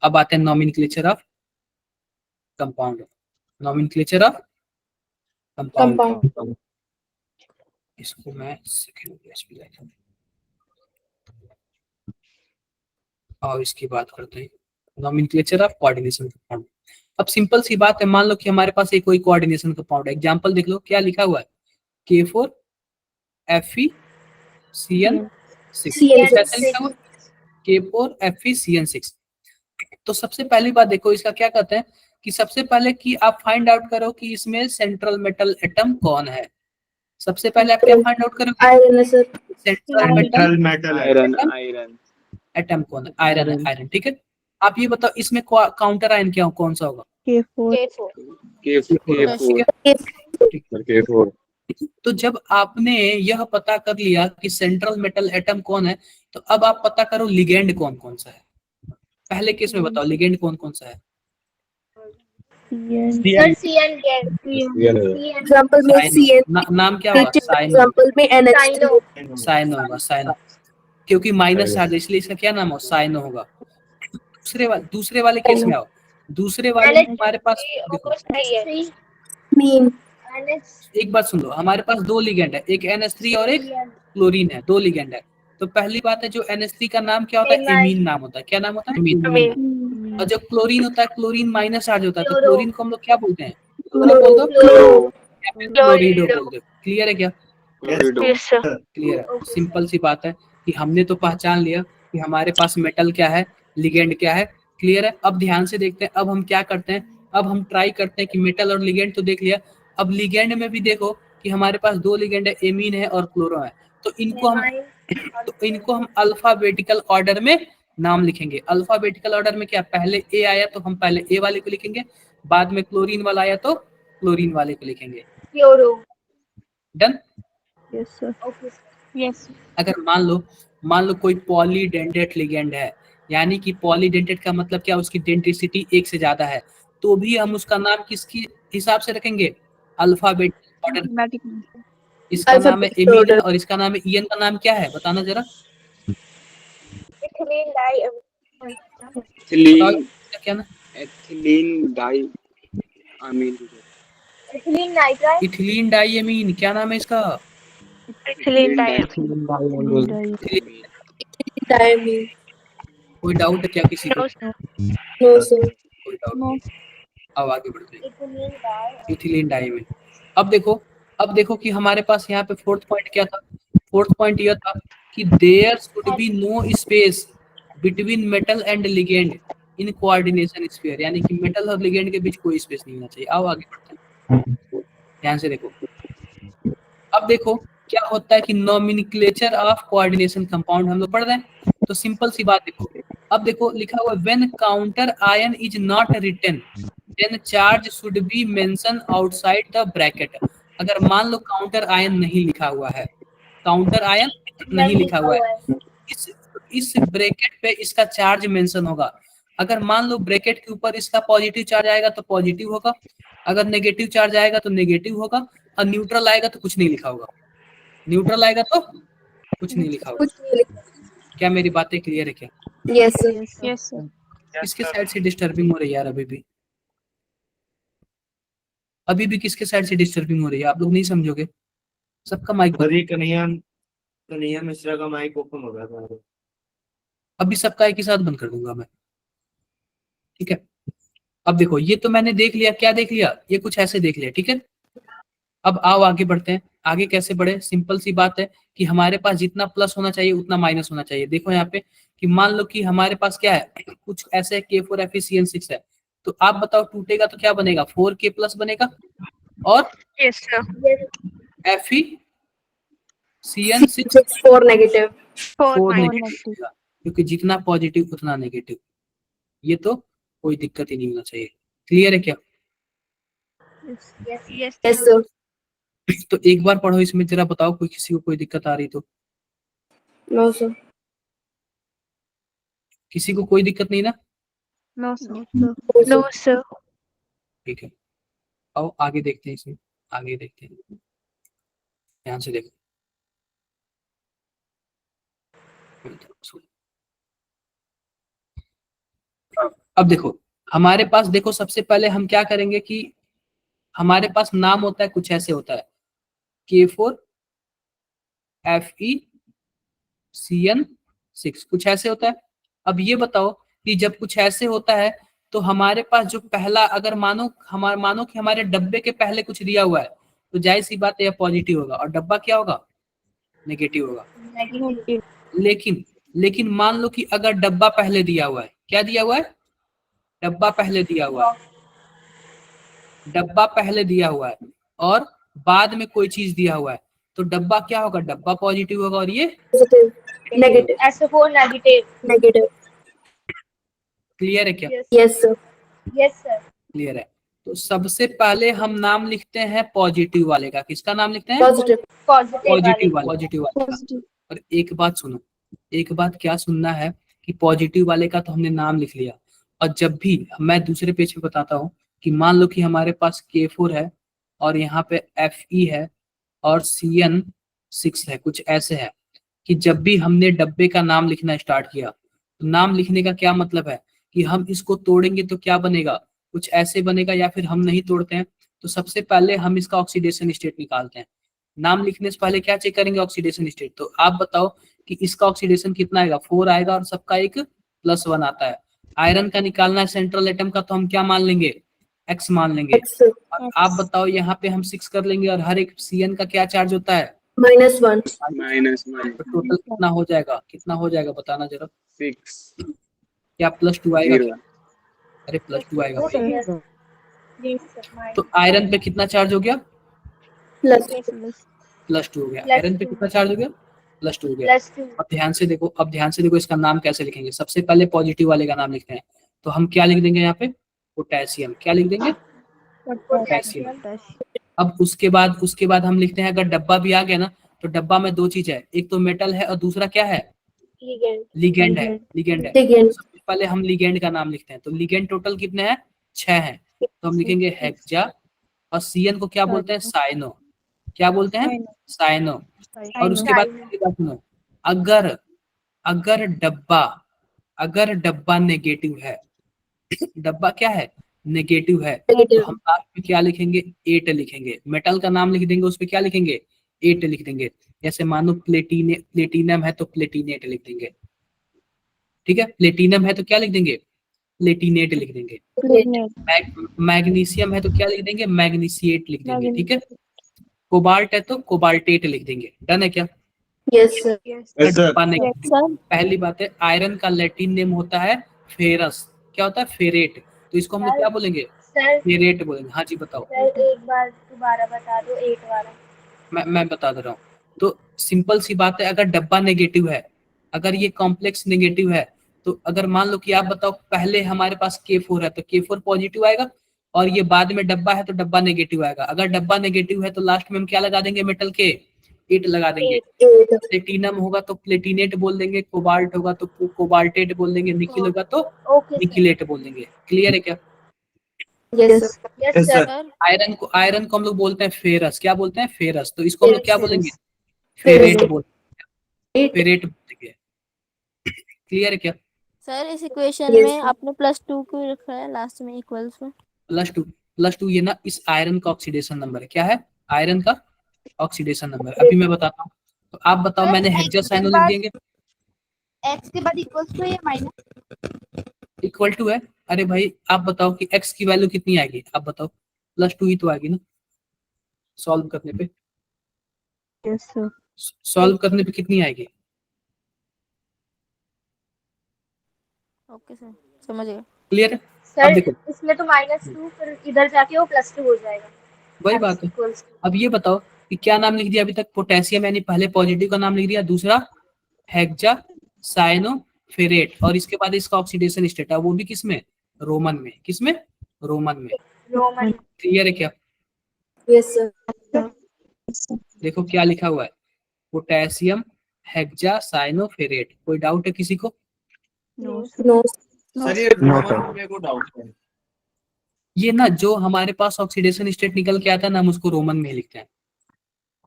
अब आते हैं nomenclature of compound. Nomenclature of compound. इसको मैं सेकंड पेज पे लेता हूं और इसकी बात करते हैं, नॉमेनक्लेचर ऑफ कोऑर्डिनेशन कंपाउंड। अब सिंपल सी बात है, मान लो कि हमारे पास एक कोई कोऑर्डिनेशन कंपाउंड है। एग्जांपल देख लो, क्या लिखा हुआ है? K4FeCN6। कैसे लिखा हुआ? K4FeCN6। तो सबसे पहली बात देखो, इसका क्या कहते हैं कि सबसे पहले कि आप फाइंड आउट करो कि इसमें सेंट्रल मेटल एटम कौन है। सबसे पहले आप क्या फाइंड आउट करोगे? आयरन है sir. Central metal iron. Atom कौन है? आयरन है, आयरन। ठीक है। आप ये बताओ, इसमें काउंटर आयन क्या कौन सा होगा? K4। तो जब आपने यह पता कर लिया कि सेंट्रल मेटल एटम कौन है, तो अब आप पता करो लिगेंड कौन कौन सा है। पहले केस में बताओ लिगेंड कौन कौन सा है? सर CN गैस एग्जांपल में CN नाम क्या होगा? साइन। एग्जांपल में NH3 साइन होगा, साइन, क्योंकि माइनस चार्ज इसलिए इसका क्या नाम हो? साइन होगा। दूसरे वाले केस में आओ। दूसरे वाले में हमारे पास देखो, मीन। एक बात सुन लो, हमारे पास दो लिगेंड है, एक NH3 और एक क्लोरीन है, दो लिगेंड है। तो पहली बात है, जो NH3 का नाम क्या होता है? एमीन नाम होता है। क्या नाम होता है? एमीन। और जो क्लोरीन होता है, क्लोरीन माइनस चार्ज होता है, तो क्लोरीन को हम लोग क्या बोलते हैं? बोल दो, क्लोरीडो बोल दो। क्लियर है क्या? क्लियर है। सिंपल सी बात है कि हमने तो पहचान लिया कि हमारे पास मेटल क्या है, लिगेंड क्या है। क्लियर है। अब ध्यान से देखते हैं, अब हम क्या करते हैं, अब हम ट्राई करते हैं कि मेटल और लिगेंड तो देख लिया, अब लिगेंड में भी देखो कि हमारे पास दो लिगेंड है, एमीन है और क्लोरो है। तो इनको हम अल्फाबेटिकल ऑर्डर में नाम लिखेंगे। अल्फाबेटिकल ऑर्डर में क्या, पहले ए आया तो हम पहले ए वाले को लिखेंगे, बाद में क्लोरीन वाला आया तो क्लोरीन वाले को लिखेंगे। डन? Yes sir. यस। अगर मान लो कोई पॉलीडेंटेट लिगेंड है, यानी कि पॉलीडेंटेट का मतलब क्या, उसकी डेंटिसिटी एक से ज्यादा है, तो भी हम उसका नाम किसके हिसाब से रखेंगे? Alphabetic order. इसका नाम है एमीन और इसका नाम है ईएन। का नाम क्या है बताना जरा? क्या ना? Ethylene di amine. Ethylene diamine. क्या नाम है इसका? कोई डाउट है क्या किसी को? No sir. कोई डाउट नहीं। अब आगे बढ़ते हैं। Ethylene diamine. अब देखो कि हमारे पास यहाँ पे फोर्थ पॉइंट क्या था? फोर्थ पॉइंट यह था कि there should be no space between metal and ligand in coordination sphere, यानी कि मेटल और लिगेंड के बीच कोई स्पेस नहीं होना चाहिए। आओ आगे बढ़ते हैं, ध्यान से देखो। अब देखो क्या होता है कि नोमेनक्लेचर ऑफ कोऑर्डिनेशन कंपाउंड हम लोग पढ़ रहे हैं, तो सिंपल सी बात देखो। अब देखो लिखा हुआ when counter ion is not written then charge should be mention outside the bracket. अगर मान लो काउंटर आयन नहीं लिखा हुआ है, काउंटर आयन नहीं लिखा हुआ है, इस ब्रैकेट पे इसका चार्ज मेंशन होगा। अगर मान लो ब्रैकेट के ऊपर इसका पॉजिटिव चार्ज आएगा तो पॉजिटिव होगा, अगर नेगेटिव चार्ज आएगा तो नेगेटिव होगा, और न्यूट्रल आएगा तो कुछ नहीं लिखा होगा। न्यूट्रल आएगा तो कुछ नहीं लिखा होगा। क्या मेरी बातें क्लियर है क्या? Yes sir. Yes sir. किसके साइड से डिस्टर्बिंग हो रही है यार? अभी भी किसके साइड से डिस्टर्बिंग हो रही है? आप लोग नहीं समझोगे। सबका माइक कन्हैया मिश्रा का माइक ओपन हो गया था। अभी सबका एक ही साथ बंद कर दूंगा मैं, ठीक है? अब देखो ये तो मैंने देख लिया, क्या देख लिया? ये कुछ ऐसे देख लिया, ठीक है? अब आओ आगे बढ़ते हैं। आगे कैसे बढ़े? सिंपल सी बात है कि हमारे पास जितना प्लस होना चाहिए उतना माइनस होना चाहिए। देखो यहाँ पे कि मान लो कि हमारे पास क्या है, कुछ ऐसे K4FeCN6 है, तो आप बताओ टूटेगा तो क्या बनेगा? 4K प्लस बनेगा और FeCN6 4 नेगेटिव। 4 नेगेटिव, क्योंकि जितना पॉजिटिव उतना नेगेटिव। ये तो कोई दिक्कत ही नहीं होना चाहिए। क्लियर है क्या? Yes sir. तो एक बार पढ़ो इसमें जरा, बताओ कोई किसी को कोई दिक्कत आ रही तो? No sir. किसी को कोई दिक्कत नहीं ना? No sir. ठीक है, आओ आगे देखते हैं। इसमें आगे देखते हैं, ध्यान से देखो। अब देखो हमारे पास, देखो सबसे पहले हम क्या करेंगे कि हमारे पास नाम होता है, कुछ ऐसे होता है K4FeCN6, कुछ ऐसे होता है। अब ये बताओ कि जब कुछ ऐसे होता है तो हमारे पास जो पहला, अगर मानो कि हमारे डब्बे के पहले कुछ दिया हुआ है, तो जाहिर सी बात है पॉजिटिव होगा, और डब्बा क्या होगा? नेगेटिव होगा। लेकिन मान लो कि अगर डब्बा पहले दिया हुआ है, क्या दिया हुआ है? डब्बा पहले दिया हुआ है, डब्बा पहले दिया हुआ है और बाद में कोई चीज दिया हुआ है, तो डब्बा क्या होगा? डब्बा पॉजिटिव होगा और ये नेगेटिव। SO4 negative. क्लियर है क्या? Yes sir. Yes sir. Clear है। तो सबसे पहले हम नाम लिखते हैं पॉजिटिव वाले का। किसका नाम लिखते हैं? पॉजिटिव। पॉजिटिव वाले। और एक बात सुनो, एक बात क्या सुनना है कि पॉजिटिव वाले का तो हमने नाम लिख लिया, और जब भी मैं दूसरे पेज पे बताता हूँ, कि मान लो कि हमारे पास K4 है और यहाँ पे Fe है और CN6 है, कुछ ऐसे है कि जब भी हमने डब्बे का नाम लिखना स्टार्ट किया, तो नाम लिखने का क्या मतलब है कि हम इसको तोड़ेंगे तो क्या बनेगा, कुछ ऐसे बनेगा, या फिर हम नहीं तोड़ते हैं तो सबसे पहले हम इसका ऑक्सीडेशन स्टेट निकालते हैं। नाम लिखने से पहले क्या चेक करेंगे, ऑक्सीडेशन स्टेट। तो आप बताओ कि इसका ऑक्सीडेशन कितना आएगा, 4 आएगा और सबका एक +1 आता है। आयरन का निकालना है सेंट्रल एटम का, तो हम क्या मान लेंगे, X मान लेंगे। और आप बताओ यहाँ पे हम 6 कर लेंगे और हर एक CN का क्या चार्ज होता है, -1। तो टोटल कितना हो जाएगा, कितना हो जाएगा बताना जरा। 6 क्या +2 आएगा क्या? अरे +2 आएगा भाई। तो आयरन पे कितना चार्ज हो गया, +2 हो गया। आयरन पे कितना चार्ज हो गया, +2 हो गया। अब ध्यान से देखो, अब ध्यान से देखो इसका नाम कैसे लिखेंगे। सबसे पहले पॉजिटिव वाले का नाम लिखते हैं, तो हम क्या लिख देंगे यहाँ पे, पोटेशियम। क्या लिख देंगे, पोटेशियम। अब उसके बाद हम लिखते हैं, अगर डब्बा भी आ गया ना, तो डब्बा में 2 चीज है, एक तो मेटल है और दूसरा क्या है, लिगेंड है। लिगेंड है। सबसे पहले हम लिगेंड का नाम लिखते हैं, तो लिगेंड टोटल कितने हैं, 6 हैं। तो हम लिखेंगे हेक्सा, और CN को क्या बोलते हैं, साइनो। क्या बोलते हैं, साइनो। और उसके बाद सुनो, अगर डब्बा नेगेटिव है, डब्बा क्या है, नेगेटिव है, तो हम लास्ट में क्या लिखेंगे, 8 लिखेंगे। मेटल का नाम लिख देंगे, उस पे क्या लिखेंगे, 8 लिख देंगे। जैसे मानो प्लेटिनम है तो प्लेटिनेट लिख देंगे, ठीक है। प्लेटिनम है तो क्या लिख देंगे, प्लेटिनेट लिख देंगे। मैग्नीशियम है तो क्या लिख देंगे, मैग्नीशिएट लिख देंगे, ठीक है। कोबाल्ट है तो कोबाल्टेट लिख देंगे। डन है क्या? Yes sir. पहली बात है, आयरन का लैटिन नेम होता है फेरस। क्या होता है, फेरेट। तो इसको हम लोग क्या बोलेंगे, फेरेट बोलेंगे। हाँ जी बताओ। सर एक बार दोबारा बता दो, 8 वाला। मैं बता दे रहा हूँ। तो सिंपल सी बात है, अगर डब्बा नेगेटिव है, अगर ये कॉम्प्लेक्स नेगेटिव है, तो अगर मान लो कि आप बताओ पहले हमारे पास K4 है, तो K4 पॉजिटिव आएगा, और ये बाद में डब्बा है तो डब्बा नेगेटिव आएगा। अगर डब्बा नेगेटिव है तो लास्ट में हम क्या लगा देंगे, मेटल के 8 लगा देंगे। प्लेटिनम होगा तो प्लेटिनेट बोल देंगे, कोबाल्ट होगा तो कोबाल्टेट बोल देंगे, निकिल होगा तो निकिलेट बोल देंगे। क्लियर है क्या? Yes sir. आयरन को हम लोग बोलते हैं फेरस। क्या बोलते हैं, फेरस। तो इसको हम लोग क्या बोलेंगे, फेरेट बोलते हैं, फेरेट बोलेंगे। क्लियर है क्या? सर इस इक्वेशन में आपने +2 क्यों रखा है लास्ट में, इक्वल्स में? +2 ये ना इस आयरन का ऑक्सीडेशन नंबर है। क्या है, आयरन का ऑक्सीडेशन नंबर। अभी मैं बताता हूँ। तो आप बताओ, मैंने हेक्सासाइनो लिख देंगे, x के बाद इक्वल्स टू या माइनस इक्वल टू है। अरे भाई आप बताओ कि x की वैल्यू कितनी आएगी, आप बताओ। +2 ही तो आएगी ना, सॉल्व करने पे। Yes sir. सॉल्व करने पे कितनी आएगी, ओके सर, समझ गए। क्लियर है? सर अब देखो, इसमें तो -2, फिर इधर जाके वो +2 हो जाएगा। वही बात है। अब ये बताओ कि क्या नाम लिख दिया अभी तक, पोटेशियम, यानी पहले पॉजिटिव का नाम लिख दिया, दूसरा हेक्सा साइनो फेरेट, और इसके बाद इसका ऑक्सीडेशन स्टेट है, वो भी किसमें, रोमन में। किसमें, रोमन में। क्लियर है क्या? Yes sir. देखो क्या लिखा हुआ है, पोटेशियम हेक्सा साइनो फेरेट। कोई डाउट है किसी को? नो सर ये रोमन में को डाउट है। ये ना जो हमारे पास ऑक्सीडेशन स्टेट निकल के आता है ना, हम उसको रोमन में लिखते हैं।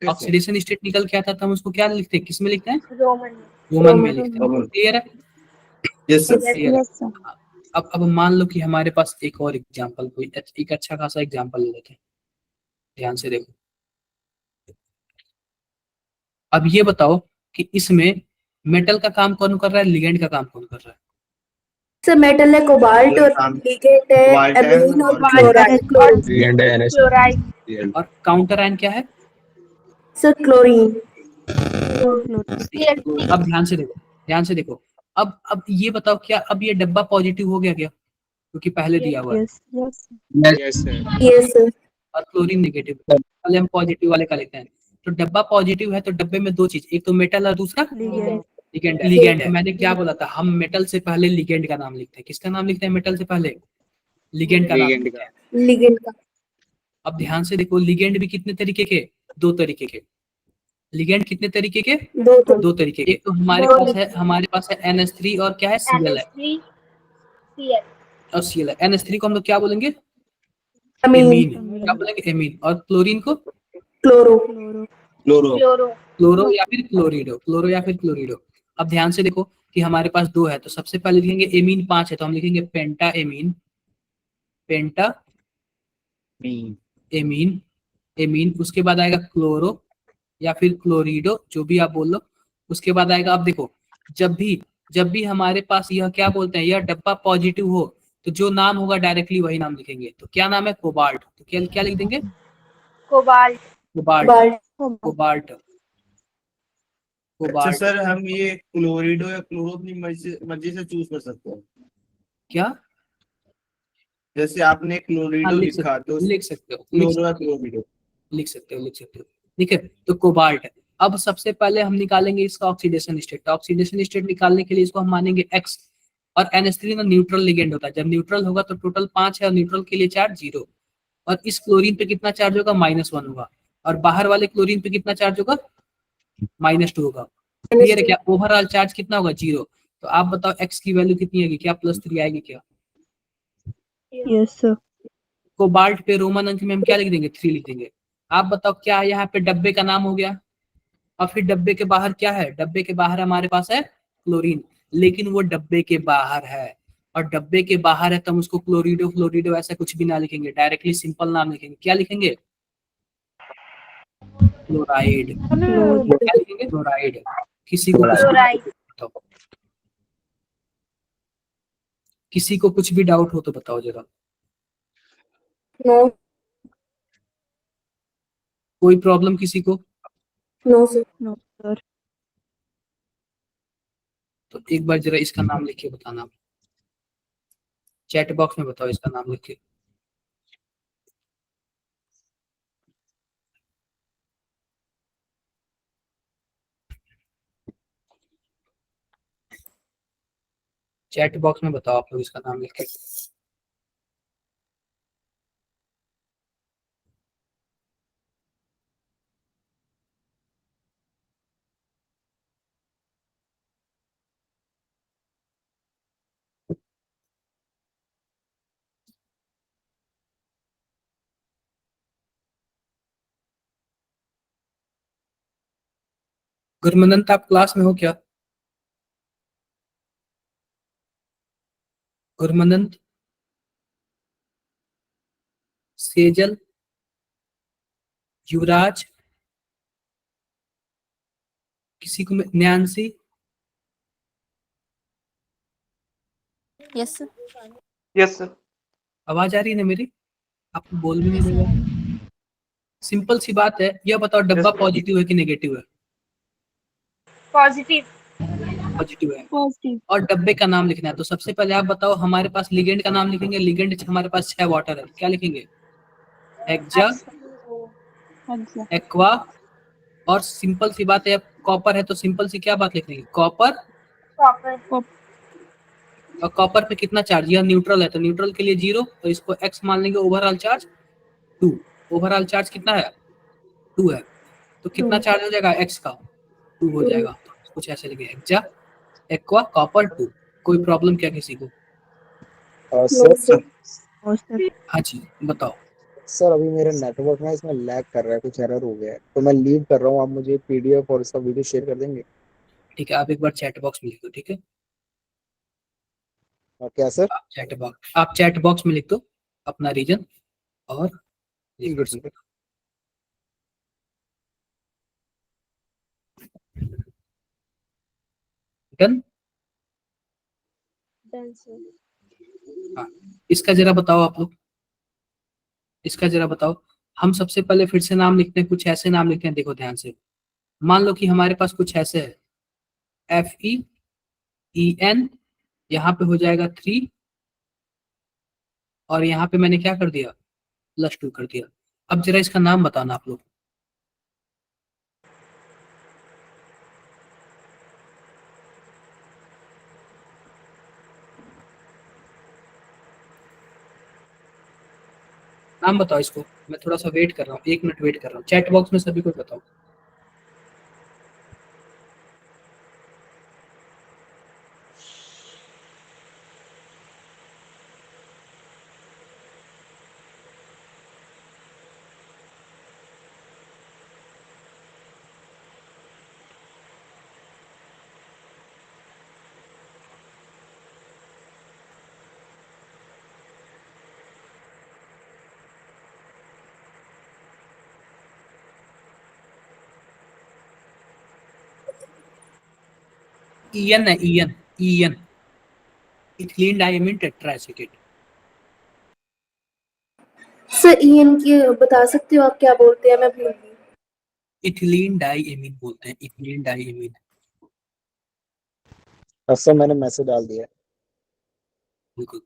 ऑक्सीडेशन स्टेट निकल के आता है तो हम उसको क्या लिखते हैं, किस में लिखते हैं, रोमन में लिखते हैं। क्लियर है? Yes sir. क्लियर है। अब मान लो कि हमारे पास एक और एग्जांपल, कोई एक अच्छा खासा एग्जांपल ले लेते हैं। ध्यान से देखो। अब ये बताओ कि इसमें मेटल का काम कौन कर रहा है, लिगेंड का काम कौन कर रहा है? सर मेटल है कोबाल्ट, और लिगेंड है एल्यूमिनियम और क्लोराइड। और काउंटर आयन क्या है सर, क्लोरीन। अब ध्यान से देखो, ध्यान से देखो। अब ये बताओ, क्या अब ये डब्बा पॉजिटिव हो गया क्या, क्योंकि पहले दिया हुआ है। Yes sir. Yes sir. और क्लोरीन नेगेटिव, पहले हम पॉजिटिव वाले का लेते हैं। तो डब्बा पॉजिटिव है तो डब्बे में 2 चीज, एक तो मेटल और दूसरा लिगेंड। लिगेंड है। मैंने क्या बोला था, हम मेटल से पहले लिगेंड का नाम लिखते हैं। किसका नाम लिखते हैं मेटल से पहले, लिगेंड का नाम लिखते हैं। लिगेंड का। अब ध्यान से देखो, लिगेंड भी कितने तरीके के, 2 तरीके के। लिगेंड कितने तरीके के, 2 तरीके के। एक तो हमारे पास है NH3 और क्या है, Cl है, और Cl है। NH3 को हम लोग क्या बोलेंगे, एमीन, क्या बोलेंगे? एमीन। और क्लोरीन को क्लोरो। क्लोरो। क्लोरो या फिर क्लोरिडो, क्लोरो या फिर क्लोरिडो। अब ध्यान से देखो कि हमारे पास दो है, तो सबसे पहले लिखेंगे एमीन 5 है तो हम लिखेंगे पेंटा एमीन, पेंटा एमीन, एमीन। उसके बाद आएगा क्लोरो या फिर क्लोरिडो, जो भी आप बोल लो। उसके बाद आएगा, अब देखो, जब भी हमारे पास यह क्या बोलते हैं, यह डब्बा पॉजिटिव हो तो जो नाम होगा डायरेक्टली वही नाम लिखेंगे। तो क्या नाम है? कोबाल्ट। तो क्या क्या लिख देंगे? कोबाल्ट। कोबाल्ट, कोबाल्ट, अच्छा कोबाल्ट। सर, हम ये क्लोरिडो या क्लोरो अपनी मर्जी से चूज कर सकते हैं? क्या? जैसे आपने हाँ, क्लोरिडो लिखा तो लिख सकते हो, क्लोरो या क्लोरिडो लिख सकते हो, लिख सकते हो। ठीक है, तो कोबाल्ट है। अब सबसे पहले हम निकालेंगे इसका ऑक्सीडेशन स्टेट। ऑक्सीडेशन स्टेट निकालने के लिए इसको हम मानेंगे X। और NH3 ना न्यूट्रल लिगेंड होता है, जब न्यूट्रल होगा तो टोटल 5 है और न्यूट्रल के लिए चार्ज 0। और इस क्लोरीन पे कितना चार्ज होगा? -1 होगा। और बाहर वाले क्लोरीन पे कितना चार्ज होगा? -2 होगा। क्लियर है क्या? ओवरऑल चार्ज कितना होगा? 0। तो आप बताओ X की वैल्यू कितनी आएगी? क्या +3 आएगी क्या? Yes sir. कोबाल्ट पे रोमन अंक में हम क्या लिख देंगे? 3 लिख देंगे। आप बताओ क्या यहाँ पे डब्बे का नाम हो गया? और फिर डब्बे के बाहर क्या है? डब्बे के बाहर हमारे पास है क्लोरीन, लेकिन वो डब्बे के बाहर है। और डब्बे के बाहर है तो हम उसको क्लोरिडो फ्लोरिडो ऐसा कुछ भी ना लिखेंगे, डायरेक्टली सिंपल नाम लिखेंगे। क्या लिखेंगे? क्लोराइड। क्या लिखेंगे? क्लोराइड। किसी को कुछ भी बताओ, किसी को कुछ भी डाउट हो तो बताओ जरा। नो। कोई प्रॉब्लम किसी को? No sir. No sir. तो एक बार जरा इसका नाम लिख के बताना, चैट बॉक्स में बताओ इसका नाम लिख के। चैट बॉक्स में बताओ आप लोग इसका नाम लिख के। गुरमनंत आप क्लास में हो क्या? गुरमनंत, सेजल, युवराज, किसी को? Nyansi? Yes sir. Yes sir. आवाज आ रही है ना मेरी? आपको बोल भी नहीं रहे हो। सिंपल सी बात है, यह बताओ डब्बा पॉजिटिव है कि नेगेटिव है? पॉजिटिव। पॉजिटिव है। पॉजिटिव। और डब्बे का नाम लिखना है, तो सबसे पहले आप बताओ हमारे पास लिगेंड का नाम लिखेंगे। लिगेंड हमारे पास 6 वाटर है, क्या लिखेंगे? Hexa, aqua. और सिंपल सी बात है, कॉपर है तो सिंपल सी क्या बात लिखेंगे? कॉपर। कॉपर। और कॉपर पे कितना चार्ज? यह न्यूट्रल है तो न्यूट्रल के लिए 0, तो इसको X मान लेंगे। Overall charge 2। ओवरऑल चार्ज कितना है? 2 है। तो कितना चार्ज हो जाएगा X का? 2 हो जाएगा। तो कुछ ऐसे लिखे, एक्जा, एक्वा, कॉपर 2। कोई प्रॉब्लम क्या किसी को? सर हाँ जी बताओ। सर अभी मेरा नेटवर्क ना इसमें लैग कर रहा है, कुछ एरर हो गया है, तो मैं लीव कर रहा हूँ। आप मुझे PDF और इसका वीडियो शेयर कर देंगे? ठीक है, आप एक बार चैट बॉक्स में लिख दो। ठीक है, क्या सर? आप चैट बॉक्स में लिख दो अपना रीजन और ठीक है ठीक है। डन। हाँ, इसका जरा बताओ आप लोग, इसका जरा बताओ। हम सबसे पहले फिर से नाम लिखते हैं, कुछ ऐसे नाम लिखते हैं, देखो ध्यान से। मान लो कि हमारे पास कुछ ऐसे है, FeEN, यहाँ पे हो जाएगा 3, और यहाँ पे मैंने क्या कर दिया? +2 कर दिया। अब जरा इसका नाम बताना आप लोग। नाम बताओ इसको, मैं थोड़ा सा वेट कर रहा हूँ, 1 मिनट वेट कर रहा हूँ। चैट बॉक्स में सभी को बताओ। ईएन है, EN, EN, ethylene diamine tetraacetate. Sir EN की बता सकते हो आप क्या बोलते हैं, मैं भूल गई। इथिलीन डाइमीन बोलते हैं, इथिलीन डाइमीन। सर मैंने मैसेज डाल दिया। बिल्कुल।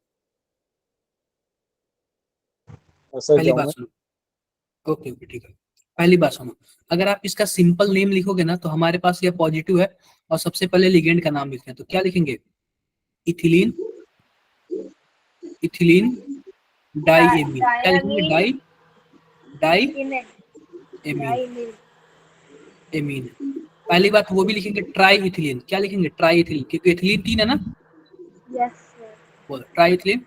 सर पहली बात जाऊंगा। सुनो, ओके ओके ठीक है। पहली बात सुनो, अगर आप इसका सिंपल नेम लिखोगे ना तो हमारे पास ये पॉजिटिव है और सबसे पहले लिगेंड का नाम लिखते हैं, तो क्या लिखेंगे? Ethylene, ethylene diamine. क्या लिखेंगे? Di, di amine, amine. पहली बात वो भी लिखेंगे ट्राई इथिलीन। क्या लिखेंगे? ट्राई इथिलीन, क्योंकि इथिलीन 3 है ना, बोलो ट्राई इथिलीन।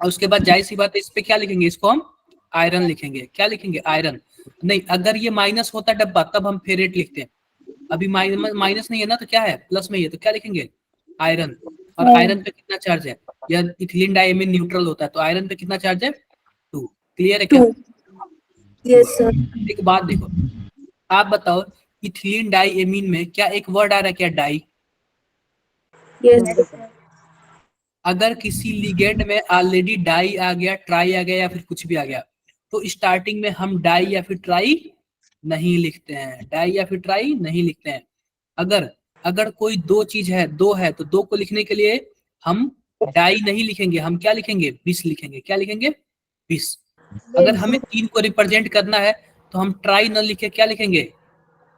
और उसके बाद जाहिर सी बात है इस पे क्या लिखेंगे? इसको हम आयरन लिखेंगे। क्या लिखेंगे? आयरन। नहीं, अगर ये माइनस होता डब्बा तब हम फेरेट लिखते हैं, अभी माइनस नहीं है ना, तो क्या है? प्लस में ही है, तो क्या लिखेंगे? आयरन। और आयरन पे कितना चार्ज है? या इथिलीन डाइमीन न्यूट्रल होता है, तो आयरन पे कितना चार्ज है? 2। क्लियर है क्या? 2। Yes sir. एक बात देखो, आप बताओ इथिलीन डाइमीन में क्या एक वर्ड आ रहा है क्या? डाई। Yes sir. अगर किसी लिगेंड में ऑलरेडी डाई आ गया, ट्राई आ गया या फिर कुछ भी आ गया, तो स्टार्टिंग में हम डाई या फिर ट्राई नहीं लिखते हैं, डाई या फिर ट्राई नहीं लिखते हैं। अगर अगर कोई दो चीज है, दो है, तो दो को लिखने के लिए हम डाई नहीं लिखेंगे, हम क्या लिखेंगे? बिस लिखेंगे। क्या लिखेंगे? बिस। अगर हमें 3 को रिप्रेजेंट करना है तो हम ट्राई न लिखे क्या लिखेंगे?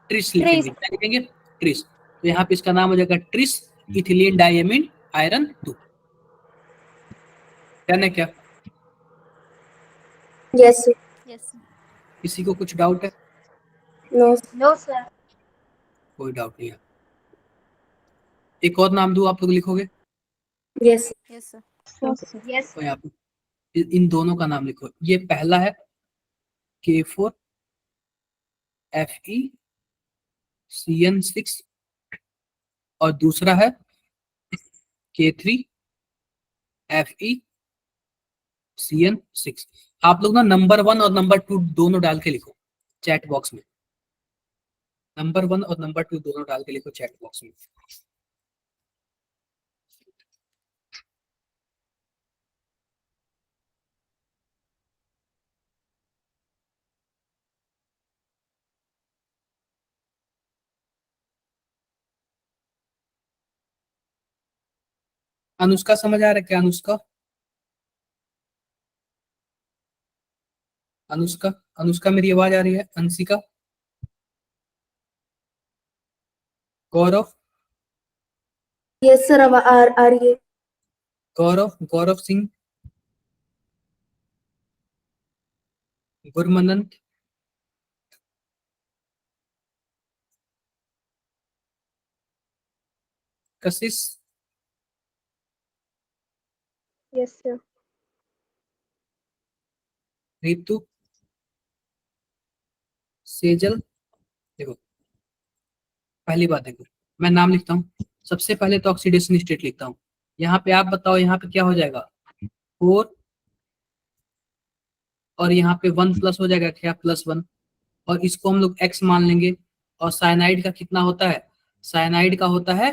ट्रिस लिखेंगे। क्या लिखेंगे? ट्रिस। तो यहाँ पे इसका नाम हो जाएगा ट्रिस इथिलीन डाइमीन आयरन 2। है क्या? Yes sir. यस किसी को कुछ डाउट है? No sir. कोई डाउट नहीं है। एक और नाम दूं, आप लोग लिखोगे? Yes yes sir. यस तो यहाँ पे इन दोनों का नाम लिखो। ये पहला है K4 Fe CN6 और दूसरा है K3 Fe CN6। आप लोग ना नंबर 1 और नंबर 2 दोनों डाल के लिखो चैट बॉक्स में। नंबर 1 और नंबर 2 दोनों डाल के लिखो चैट बॉक्स में। अनुष्का समझ आ रहा है क्या? अनुष्का, अनुष्का, अनुष्का मेरी आवाज आ रही है? अंशिका, गौरव, यस सर, अब आ रही है। गौरव, गौरव सिंह, गुरमनंत, कशिश, यस सर। रितु, सेजल। देखो पहली बात देखो, मैं नाम लिखता हूँ, सबसे पहले तो ऑक्सीडेशन स्टेट लिखता हूँ। यहाँ पे आप बताओ, यहाँ पे क्या हो जाएगा? 4 और यहाँ पे 1 प्लस हो जाएगा क्या? +1। और इसको हम लोग x मान लेंगे। और साइनाइड का कितना होता है? साइनाइड का होता है,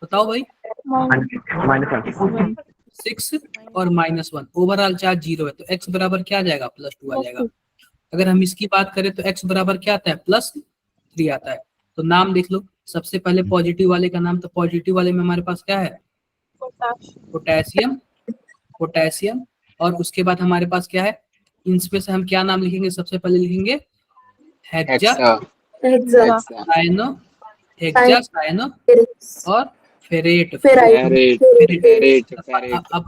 बताओ भाई, -6 और -1। ओवरऑल चार्ज 0 है, तो x बराबर क्या आ जाएगा? +2 आ जाएगा। अगर हम इसकी बात करें तो x बराबर क्या आता है? +3 आता है। तो नाम देख लो, सबसे पहले पॉजिटिव वाले का नाम, तो पॉजिटिव वाले में हमारे पास क्या है? Potassium, potassium. और उसके बाद हमारे पास क्या है? इनमें से हम क्या नाम लिखेंगे? सबसे पहले लिखेंगे हेक्सा, साइनो, हेक्सा, साइनो और फेरेट।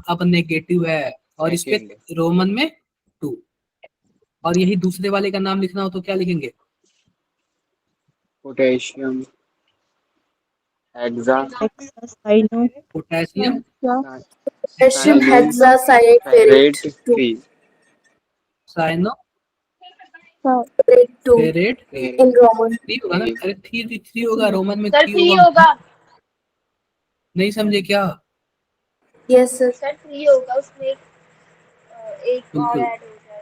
अब नेगेटिव है और इस पे रोमन में 2। और यही दूसरे वाले का नाम लिखना हो तो क्या लिखेंगे? Potassium, hexa, potassium, potassium hexacyanate 3। Cyano, ferrate 2 ferrate in Roman. 3 होगा ना? अरे 3 होगा, रोमन में सर 3 3 होगा। होगा। नहीं समझे क्या? Yes sir. सर 3 होगा, उसमें एक और बिल्कुल। ऐड हो जाएगा।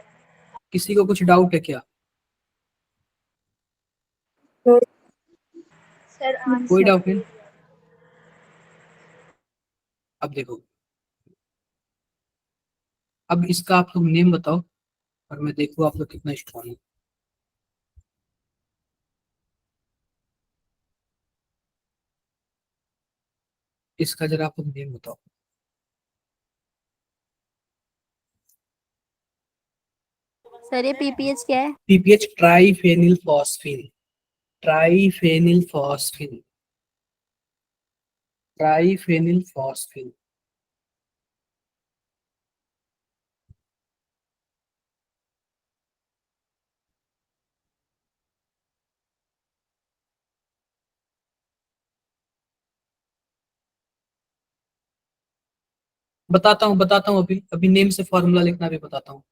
किसी को कुछ डाउट है क्या? सर कोई आंसर डाउट नहीं? अब देखो, अब इसका आप लोग नेम बताओ और मैं देखूँ आप लोग कितना स्ट्रॉन्ग है। इसका जरा आप लोग नेम बताओ। सर ये पीपीएच क्या है? PPH triphenyl phosphine, triphenyl phosphine, triphenyl phosphine. बताता हूँ, अभी अभी नेम से फॉर्मूला लिखना भी बताता हूँ।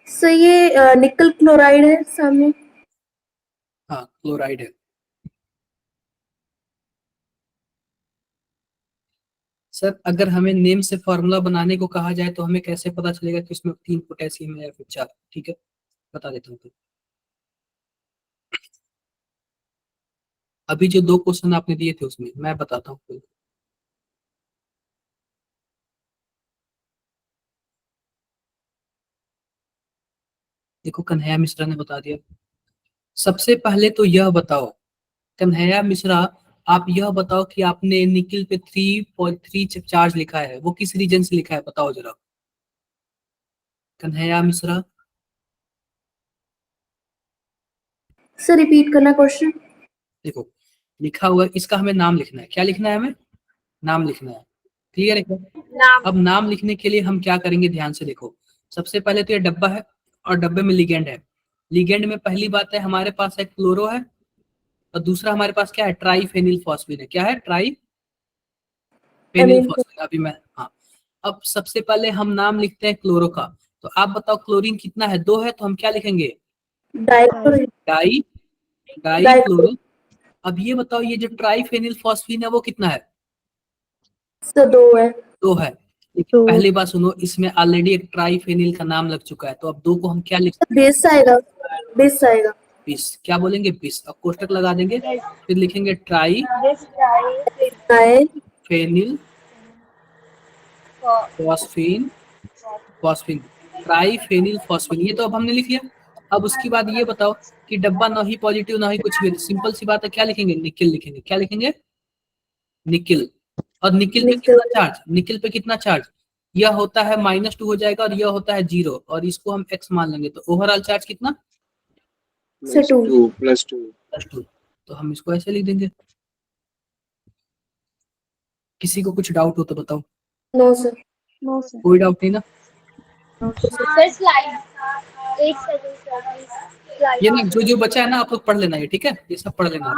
सर ये निकल क्लोराइड है सामने। हाँ क्लोराइड है। सर अगर हमें नेम से फॉर्मूला बनाने को कहा जाए तो हमें कैसे पता चलेगा कि उसमें 3 पोटेशियम है या फिर 4? ठीक है, बता देता हूँ। अभी जो 2 क्वेश्चन आपने दिए थे उसमें मैं बताता हूँ। देखो कन्हैया मिश्रा ने बता दिया। सबसे पहले तो यह बताओ कन्हैया मिश्रा, आप यह बताओ कि आपने निकिल पे 3.3 चार्ज लिखा है, वो किस रीजन से लिखा है बताओ जरा कन्हैया मिश्रा। सर रिपीट करना क्वेश्चन। देखो लिखा हुआ, इसका हमें नाम लिखना है। क्या लिखना है? हमें नाम लिखना है। क्लियर है क्या? अब नाम लिखने के लिए हम क्या करेंगे, ध्यान से देखो। सबसे पहले तो ये डब्बा है और डब्बे में लिगेंड है। लिगेंड में पहली बात है हमारे पास एक क्लोरो है और दूसरा हमारे पास क्या है, ट्राइफेनिल फॉस्फिन है। क्या है? ट्राइफेनिल फॉस्फिन। अभी मैं, हाँ, अब सबसे पहले हम नाम लिखते हैं क्लोरो का। तो आप बताओ क्लोरीन कितना है? 2 है, तो हम क्या लिखेंगे? Di, di chloro. अब ये बताओ ये जो ट्राइफेनिल फॉस्फिन है वो कितना है? सर 2 है। 2 है। लेकिन पहली बात सुनो, इसमें ऑलरेडी एक ट्राइफेनिल का नाम लग चुका है, तो अब 2 को हम क्या लिख सकते हैं? बेस आएगा, बेस आएगा। 20। क्या बोलेंगे? 20। अब कोष्टक लगा देंगे, फिर लिखेंगे triphenyl phosphine, phosphine, triphenyl phosphine. ये तो अब हमने लिख लिया। अब उसके बाद ये बताओ कि डब्बा ना ही पॉजिटिव ना ही कुछ भी, सिंपल सी बात है, क्या लिखेंगे? निकिल लिखेंगे। क्या लिखेंगे? निकिल। और निकिल पे कितना चार्ज? निकिल पे कितना चार्ज? यह होता है -2 हो जाएगा और यह होता है 0 और इसको हम x मान लेंगे, तो ओवरऑल चार्ज कितना? +2। तो हम इसको ऐसे लिख देंगे। किसी को कुछ डाउट हो तो बताओ। No sir. कोई डाउट नहीं ना? सर स्लाइड एक सेकंड सर, ये ना जो बचा है ना आप लोग पढ़ लेना, ये ठीक है, ये सब पढ़ लेना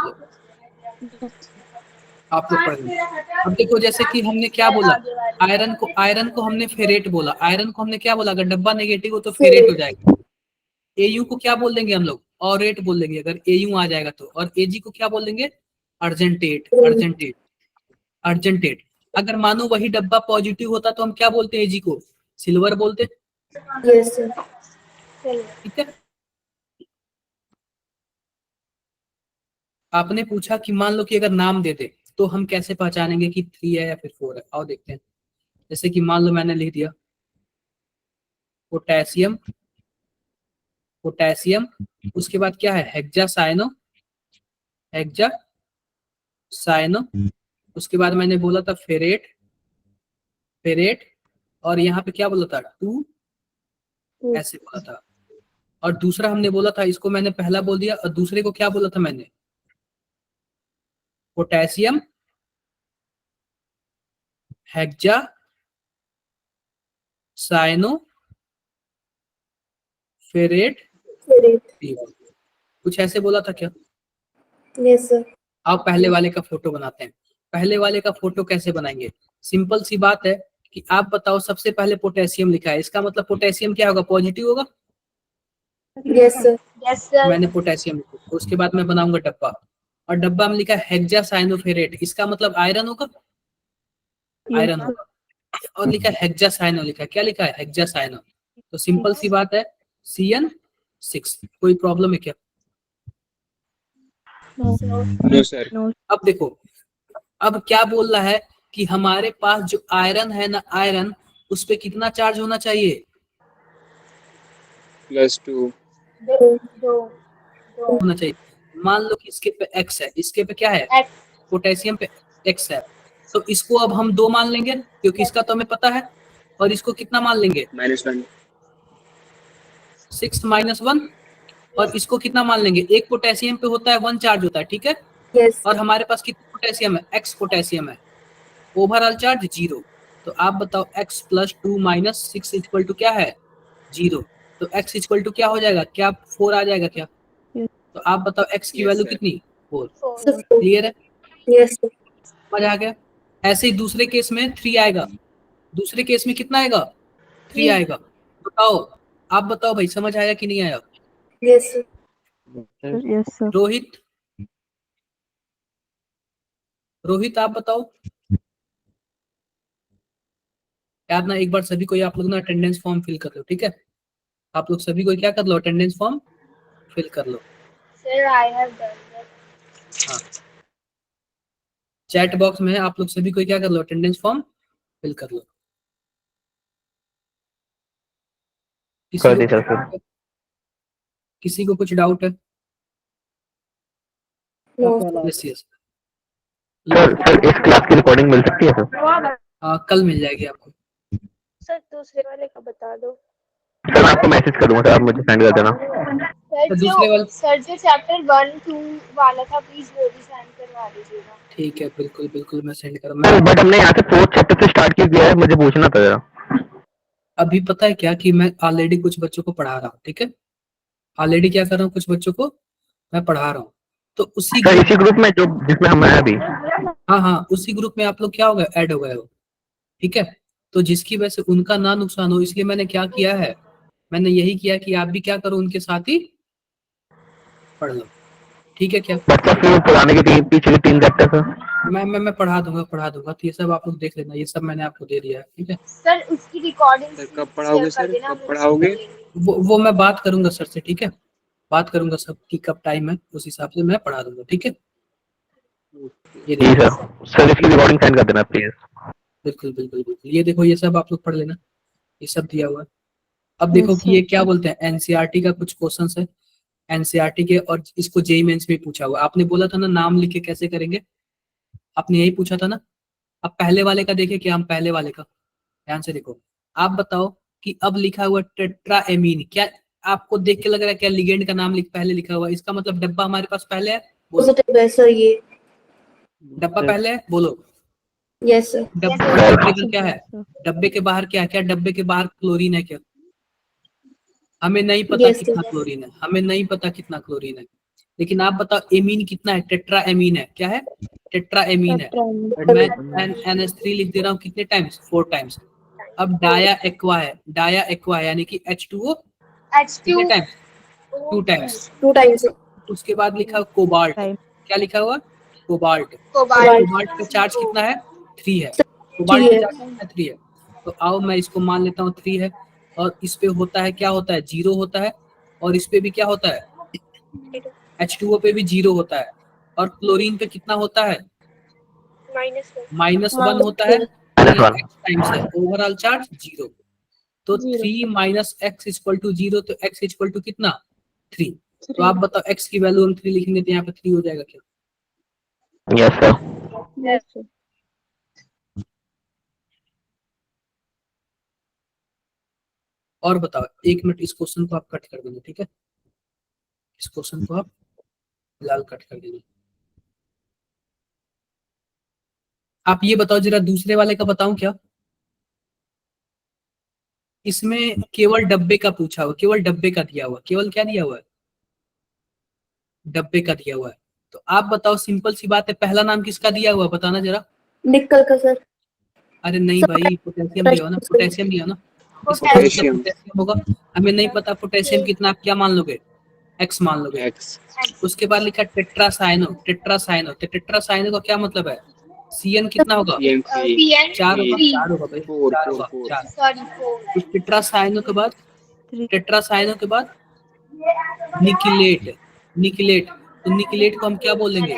आप लोग पढ़ लेना। अब देखो जैसे कि हमने क्या बोला, आयरन को हमने फेरेट बोला। आयरन को हमने क्या बोला? अगर डब्बा नेगेटिव हो तो फेरेट हो जाएगा। एयू को क्या बोल देंगे हम लोग? ऑरेट बोल देंगे अगर एयू आ जाएगा तो। और एजी को क्या बोल देंगे? Argentate, argentate, argentate. अगर मानो वही डब्बा पॉजिटिव होता तो हम क्या बोलते हैं? एजी को सिल्वर बोलते। Yes sir. ठीक है। आपने पूछा कि मान लो कि अगर नाम दे दे तो हम कैसे पहचानेंगे कि 3 है या फिर 4 है? आओ देखते हैं। जैसे कि मान लो मैंने लिख दिया पोटेशियम, पोटेशियम, उसके बाद क्या है? Hexacyano, hexacyano. उसके बाद मैंने बोला था फेरेट, फेरेट। और यहाँ पे क्या बोला था? 2, ऐसे बोला था। और दूसरा हमने बोला था, इसको मैंने पहला बोल दिया और दूसरे को क्या बोला था मैंने? पोटेशियम हेक्सासाइनो फेरेट, कुछ ऐसे बोला था क्या? Yes sir. आप पहले वाले का फोटो बनाते हैं। पहले वाले का फोटो कैसे बनाएंगे? सिंपल सी बात है कि आप बताओ, सबसे पहले पोटेशियम लिखा है, इसका मतलब पोटेशियम क्या होगा? पॉजिटिव होगा। Yes sir. Yes sir. मैंने पोटेशियम लिखा, उसके बाद मैं बनाऊंगा डब्बा और डब्बा में लिखा हेक्सासाइनोफेरेट, इसका मतलब आयरन होगा, आयरन होगा। और लिखा हेक्सासाइनो, लिखा क्या लिखा है? हेक्सासाइनो। तो सिंपल सी बात है CN6। कोई प्रॉब्लम है क्या? No sir. अब देखो, अब क्या बोल रहा है कि हमारे पास जो आयरन है ना, आयरन, उस पे कितना चार्ज होना चाहिए? +2 होना चाहिए। मान लो कि इसके पे x है, इसके पे क्या है? पोटेशियम पे x है, तो इसको अब हम 2 मान लेंगे क्योंकि इसका तो हमें पता है, और इसको कितना मान लेंगे? -1 6 -1, और इसको कितना मान लेंगे? एक पोटेशियम पे होता है 1 चार्ज होता है, ठीक है। यस और हमारे पास कितना पोटेशियम है? x पोटेशियम है, ओवरऑल चार्ज 0। तो आप बताओ x + 2 - 6 = क्या है? 0। तो x = क्या हो जाएगा? क्या 4 आ जाएगा क्या? तो आप बताओ x की Yes, वैल्यू sir. कितनी? 4। 4 क्लियर है? यस समझ आ गया? ऐसे ही दूसरे केस में 3 आएगा। दूसरे केस में कितना आएगा? 3 आएगा। बताओ, आप बताओ भाई, समझ आया कि नहीं आया? Yes yes sir. Rohit, Rohit आप बताओ यार ना, एक बार सभी को आप लोग ना अटेंडेंस फॉर्म फिल कर लो, ठीक है। आप लोग सभी को क्या कर लो, अटेंडेंस फॉर्म फिल कर लो। Sir, I have done that. हाँ, चैट बॉक्स में आप लोग सभी को क्या कर लो, अटेंडेंस फॉर्म फिल कर लो। कर दी सर। किसी को कुछ डाउट है? नो यस यस, सर इस क्लास की रिकॉर्डिंग मिल सकती है सर? कल मिल जाएगी आपको। सर दूसरे वाले का बता दो। सर मैं आपको मैसेज करूंगा सर, आप मुझे सेंड कर देना। सर दूसरे वाले, जो चैप्टर 1-2 वाला था, प्लीज वो भी सेंड करवा दीजिएगा। ठीक है, बिल्कुल बिल्कुल मैं सेंड करूँगा। बट हमने यहाँ से 4th चैप्टर से स्टार्ट किया है, मुझे पूछना था जरा। अभी पता है क्या कि मैं ऑलरेडी कुछ बच्चों को पढ़ा रहा हूँ, ठीक है। ऑलरेडी क्या कर रहा हूँ, कुछ बच्चों को मैं पढ़ा रहा हूँ, तो उसी सर इसी ग्रुप में जो जिसमें हम हैं अभी? हाँ हाँ, उसी ग्रुप में आप लोग क्या हो गए, ऐड हो गए हो, ठीक है। तो जिसकी वजह से उनका ना नुकसान हो, इसलिए मैंने क्या किया है, मैंने यही किया कि आप भी क्या करो, उनके साथ ही पढ़ लो, ठीक है क्या। बच्चा फिर पुराने के पीछे के 3 चैप्टर सर मैं पढ़ा दूंगा, तो ये सब आप लोग देख लेना, ये सब मैंने आपको दे दिया है, ठीक है। सर उसकी रिकॉर्डिंग सर कब पढ़ाओगे सर, कब पढ़ाओगे? वो मैं बात करूंगा सर से, ठीक है। बात करूंगा सब की कब टाइम है, उस हिसाब से मैं पढ़ा दूंगा, ठीक है। ये जी सर इसकी रिकॉर्डिंग सेंड कर देना प्लीज। बिल्कुल बिल्कुल बिल्कुल, ये देखो, ये सब आप लोग पढ़ लेना, ये सब दिया हुआ है। अब देखो कि ये क्या बोलते हैं, एनसीईआरटी का कुछ क्वेश्चंस है एनसीईआरटी के, और इसको जेईई मेंस में पूछा हुआ। आपने बोला था ना नाम लिख के कैसे करेंगे, आपने यही पूछा था ना। अब पहले वाले का देखे क्या, हम पहले वाले का ध्यान से देखो। आप बताओ कि अब लिखा हुआ टेट्राएमीन, क्या आपको देख के लग रहा है क्या लिगेंड का नाम पहले लिखा हुआ है? इसका मतलब डब्बा हमारे पास पहले है, पॉजिटिव है सर ये। डब्बा पहले है, बोलो। यस सर डब्बे क्या है, डब्बे के बाहर क्या है, क्या डब्बे के बाहर क्लोरीन है क्या? हमें नहीं पता कितना क्लोरीन है, हमें नहीं पता कितना क्लोरीन है, लेकिन आप बताओ एमीन कितना है, टेट्राएमीन है, क्या है, टेट्राएमीन है। मैं NH3 लिख दे रहा हूँ कितने टाइम्स, 4 टाइम्स। अब डाया एक्वा है, डाया एक्वा यानी कि H2O कितने टाइम्स, 2 टाइम्स। 2 टाइम्स। उसके बाद लिखा कोबाल्ट, क्या लिखा हुआ, कोबाल्ट। कोबाल्ट कोबाल्ट का चार्ज कितना है, 3 है। कोबाल्ट का चार्ज 3 है, तो आओ मैं इसको मान लेता हूँ 3 है, और इस पे होता है क्या होता है, 0 होता है, और इस पे भी क्या होता है, H2O पे भी 0 होता है, और क्लोरीन पे कितना होता है, -1 होता है, टाइम्स है, ओवरऑल चार्ज 0। तो 3 - x = 0, तो x = कितना, 3। तो आप बताओ x की वैल्यू हम 3 लिखेंगे तो यहाँ पे 3 हो जाएगा क्या? Yes sir. और बताओ, 1 मिनट, इस क्वेश्चन को आप कट कर देना, ठीक है। इस क्वेश्चन को आप फिलहाल कट कर देना। आप ये बताओ जरा, दूसरे वाले का बताऊं क्या? इसमें केवल डब्बे का पूछा हुआ, केवल डब्बे का दिया हुआ, केवल क्या दिया हुआ है, डब्बे का दिया हुआ है। तो आप बताओ, सिंपल सी बात है, पहला नाम किसका दिया हुआ, बताना जरा। निकल का सर। अरे नहीं भाई, पोटेशियम लिया हो ना, पोटेशियम लिया ना, पोटेशियम होगा। हमें नहीं पता पोटेशियम कितना, आप क्या मान लोगे, x मान लोगे। X उसके बाद लिखा टेट्रासाइनो, टेट्रासाइनो, तो टेट्रासाइनो का क्या मतलब है, CN कितना होगा, CN3 4 होगा, 4 होगा भाई, 4 होगा, 4। सॉरी 4। टेट्रासाइनो के बाद, टेट्रासाइनो के बाद निकिलेट, निकिलेट, तो निकलेट को हम क्या बोलेंगे?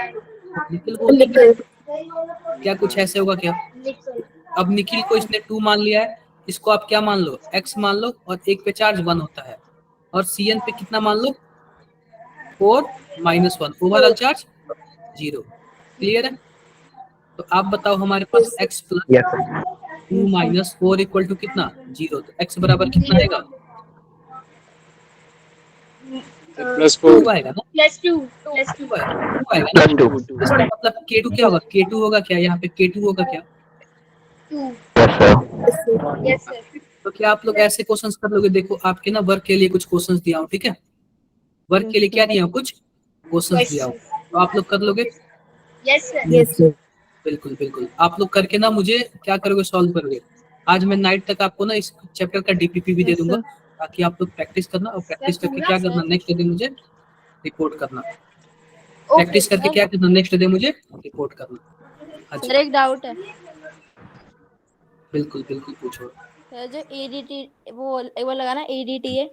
निकल बोलेंगे। क्या कुछ ऐसे होगा क्या? अब निखिल को इसने 2 मान लिया है, इसको आप क्या मान लो? x मान लो, और 1 पे चार्ज 1 होता है, और Cn पे कितना मान लो? 4 - 1, ओवरऑल चार्ज 0। क्लियर है? तो आप बताओ हमारे पास x प्लस 2 - 4 इक्वल टू कितना? 0। तो x बराबर कितना आएगा? +4 आएगा ना? +2 आएगा ना? इसका मतलब K2 क्या होगा? K2 होगा क्या? यहाँ पे K2 होगा क्या? 2। Yes sir. तो क्या आप लोग ऐसे क्वेश्चंस कर लोगे? देखो आपके ना वर्क के लिए कुछ क्वेश्चंस दिया हूँ, ठीक है? वर्क के लिए क्या दिया हूँ? कुछ क्वेश्चंस दिया हूँ, तो आप लोग कर लोगे? Yes sir. बिल्कुल बिल्कुल। आप लोग करके ना मुझे क्या करोगे? सॉल्व करोगे। आज मैं नाइट तक आपको ना इस चैप्टर का डीपीपी भी दे दूंगा, ताकि आप लोग प्रैक्टिस करना, और प्रैक्टिस करके क्या करना? नेक्स्ट डे मुझे रिपोर्ट करना। प्रैक्टिस करके क्या करना? नेक्स्ट डे मुझे रिपोर्ट करना। सर एक डाउट है। बिल्कुल बिल्कुल पूछो। सर जो एडीटी वो लगा ना, एडीटीए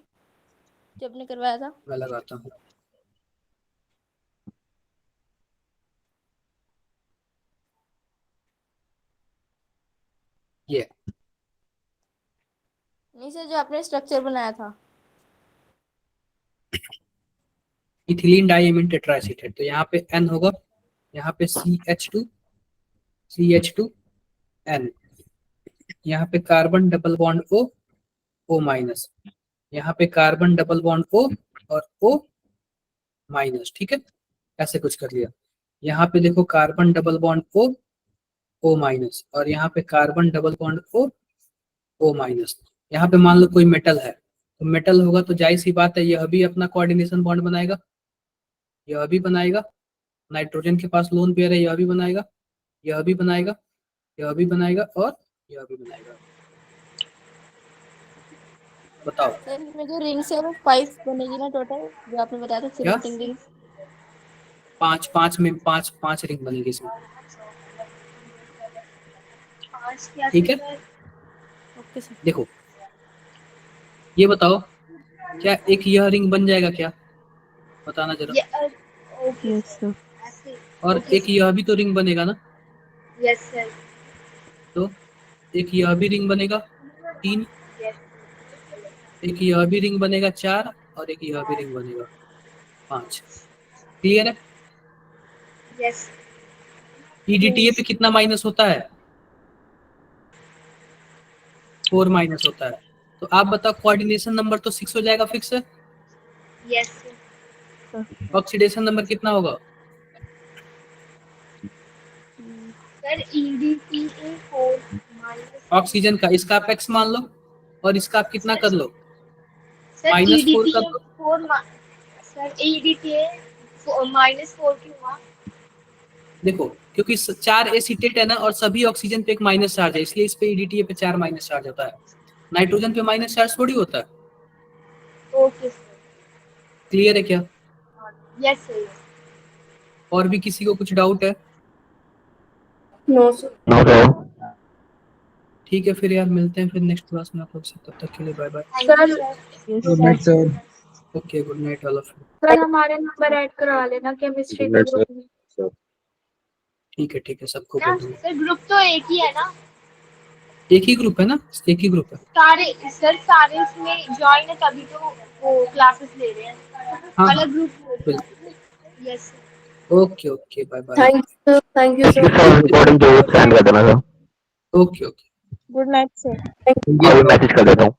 जो आपने करवाया था, मैं लगाता हूँ। ये नहीं सर, जो आपने स्ट्रक्चर बनाया था। इथिलीन डाइमीन टेट्राएसिटेट, तो यहाँ पे N होगा, यहाँ पे CH2 N, यहाँ पे carbon double bond O minus, यहाँ पे कार्बन डबल बॉन्ड O और O माइनस। ठीक है, ऐसे कुछ कर लिया। यहाँ पे देखो carbon double bond O minus, और यहाँ पे carbon double bond O minus. यहाँ पे मान लो कोई मेटल है, तो मेटल होगा तो जाहिर सी बात है यह भी अपना कोऑर्डिनेशन बॉन्ड बनाएगा, यह भी बनाएगा। नाइट्रोजन के पास लोन पेयर है, यह भी बनाएगा, यह भी बनाएगा, यह भी बनाएगा, और यह भी बनाएगा। बताओ सर इसमें जो रिंग्स है वो 5 बनेगी ना टोटल, जो आपने बताया था सिलेक्टिंग रिंग्स? 5 रिंग बनेगी इसमें। ठीक है, ओके सर। देखो ये बताओ, क्या एक यह रिंग बन जाएगा क्या? बताना जरा। Okay sir. और एक यह भी तो रिंग बनेगा ना? Yes sir. तो एक यह भी रिंग बनेगा 3, एक यह भी रिंग बनेगा 4, और एक यह भी रिंग बनेगा 5। क्लियर है? यस। EDTA पे कितना माइनस होता है? 4 माइनस होता है। तो आप बताओ कोऑर्डिनेशन नंबर तो 6 हो जाएगा फिक्स है? यस ऑक्सीडेशन नंबर कितना होगा? सर EDTA 4 माइनस ऑक्सीजन का, इसका आप x मान लो, और इसका आप कितना कर लो? सर -4 कर लो। सर EDTA -4 क्यों हुआ? देखो क्योंकि 4 एसीटेट है ना, और सभी ऑक्सीजन पे एक माइनस चार्ज है, इसलिए इस पे EDTA पे 4 माइनस चार्ज होता है। नाइट्रोजन पे माइनस चार्ज थोड़ी होता है। Okay sir. क्लियर है क्या? Yes sir. और भी किसी को कुछ डाउट है? No sir. ठीक है फिर यार, मिलते हैं फिर नेक्स्ट क्लास में आप लोग से। तब तक के लिए bye bye. Good night sir. Okay, good night all of you. Sir हमारे नंबर ऐड करवा लेना केमिस्ट्री के ग्रुप में। ठीक है, सबको बोल दूंगा। सर ग्रुप तो एक ही है ना? एक ही ग्रुप है ना? एक ही ग्रुप है। सारे इसमें ज्वाइन है, तभी तो वो क्लासेस ले रहे हैं। हाँ, अलग ग्रुप। बिल्कुल। Yes okay bye bye. Thank you sir. Recording जो सेंड कर देना sir. Okay good night sir. अभी मैसेज कर देता हूँ।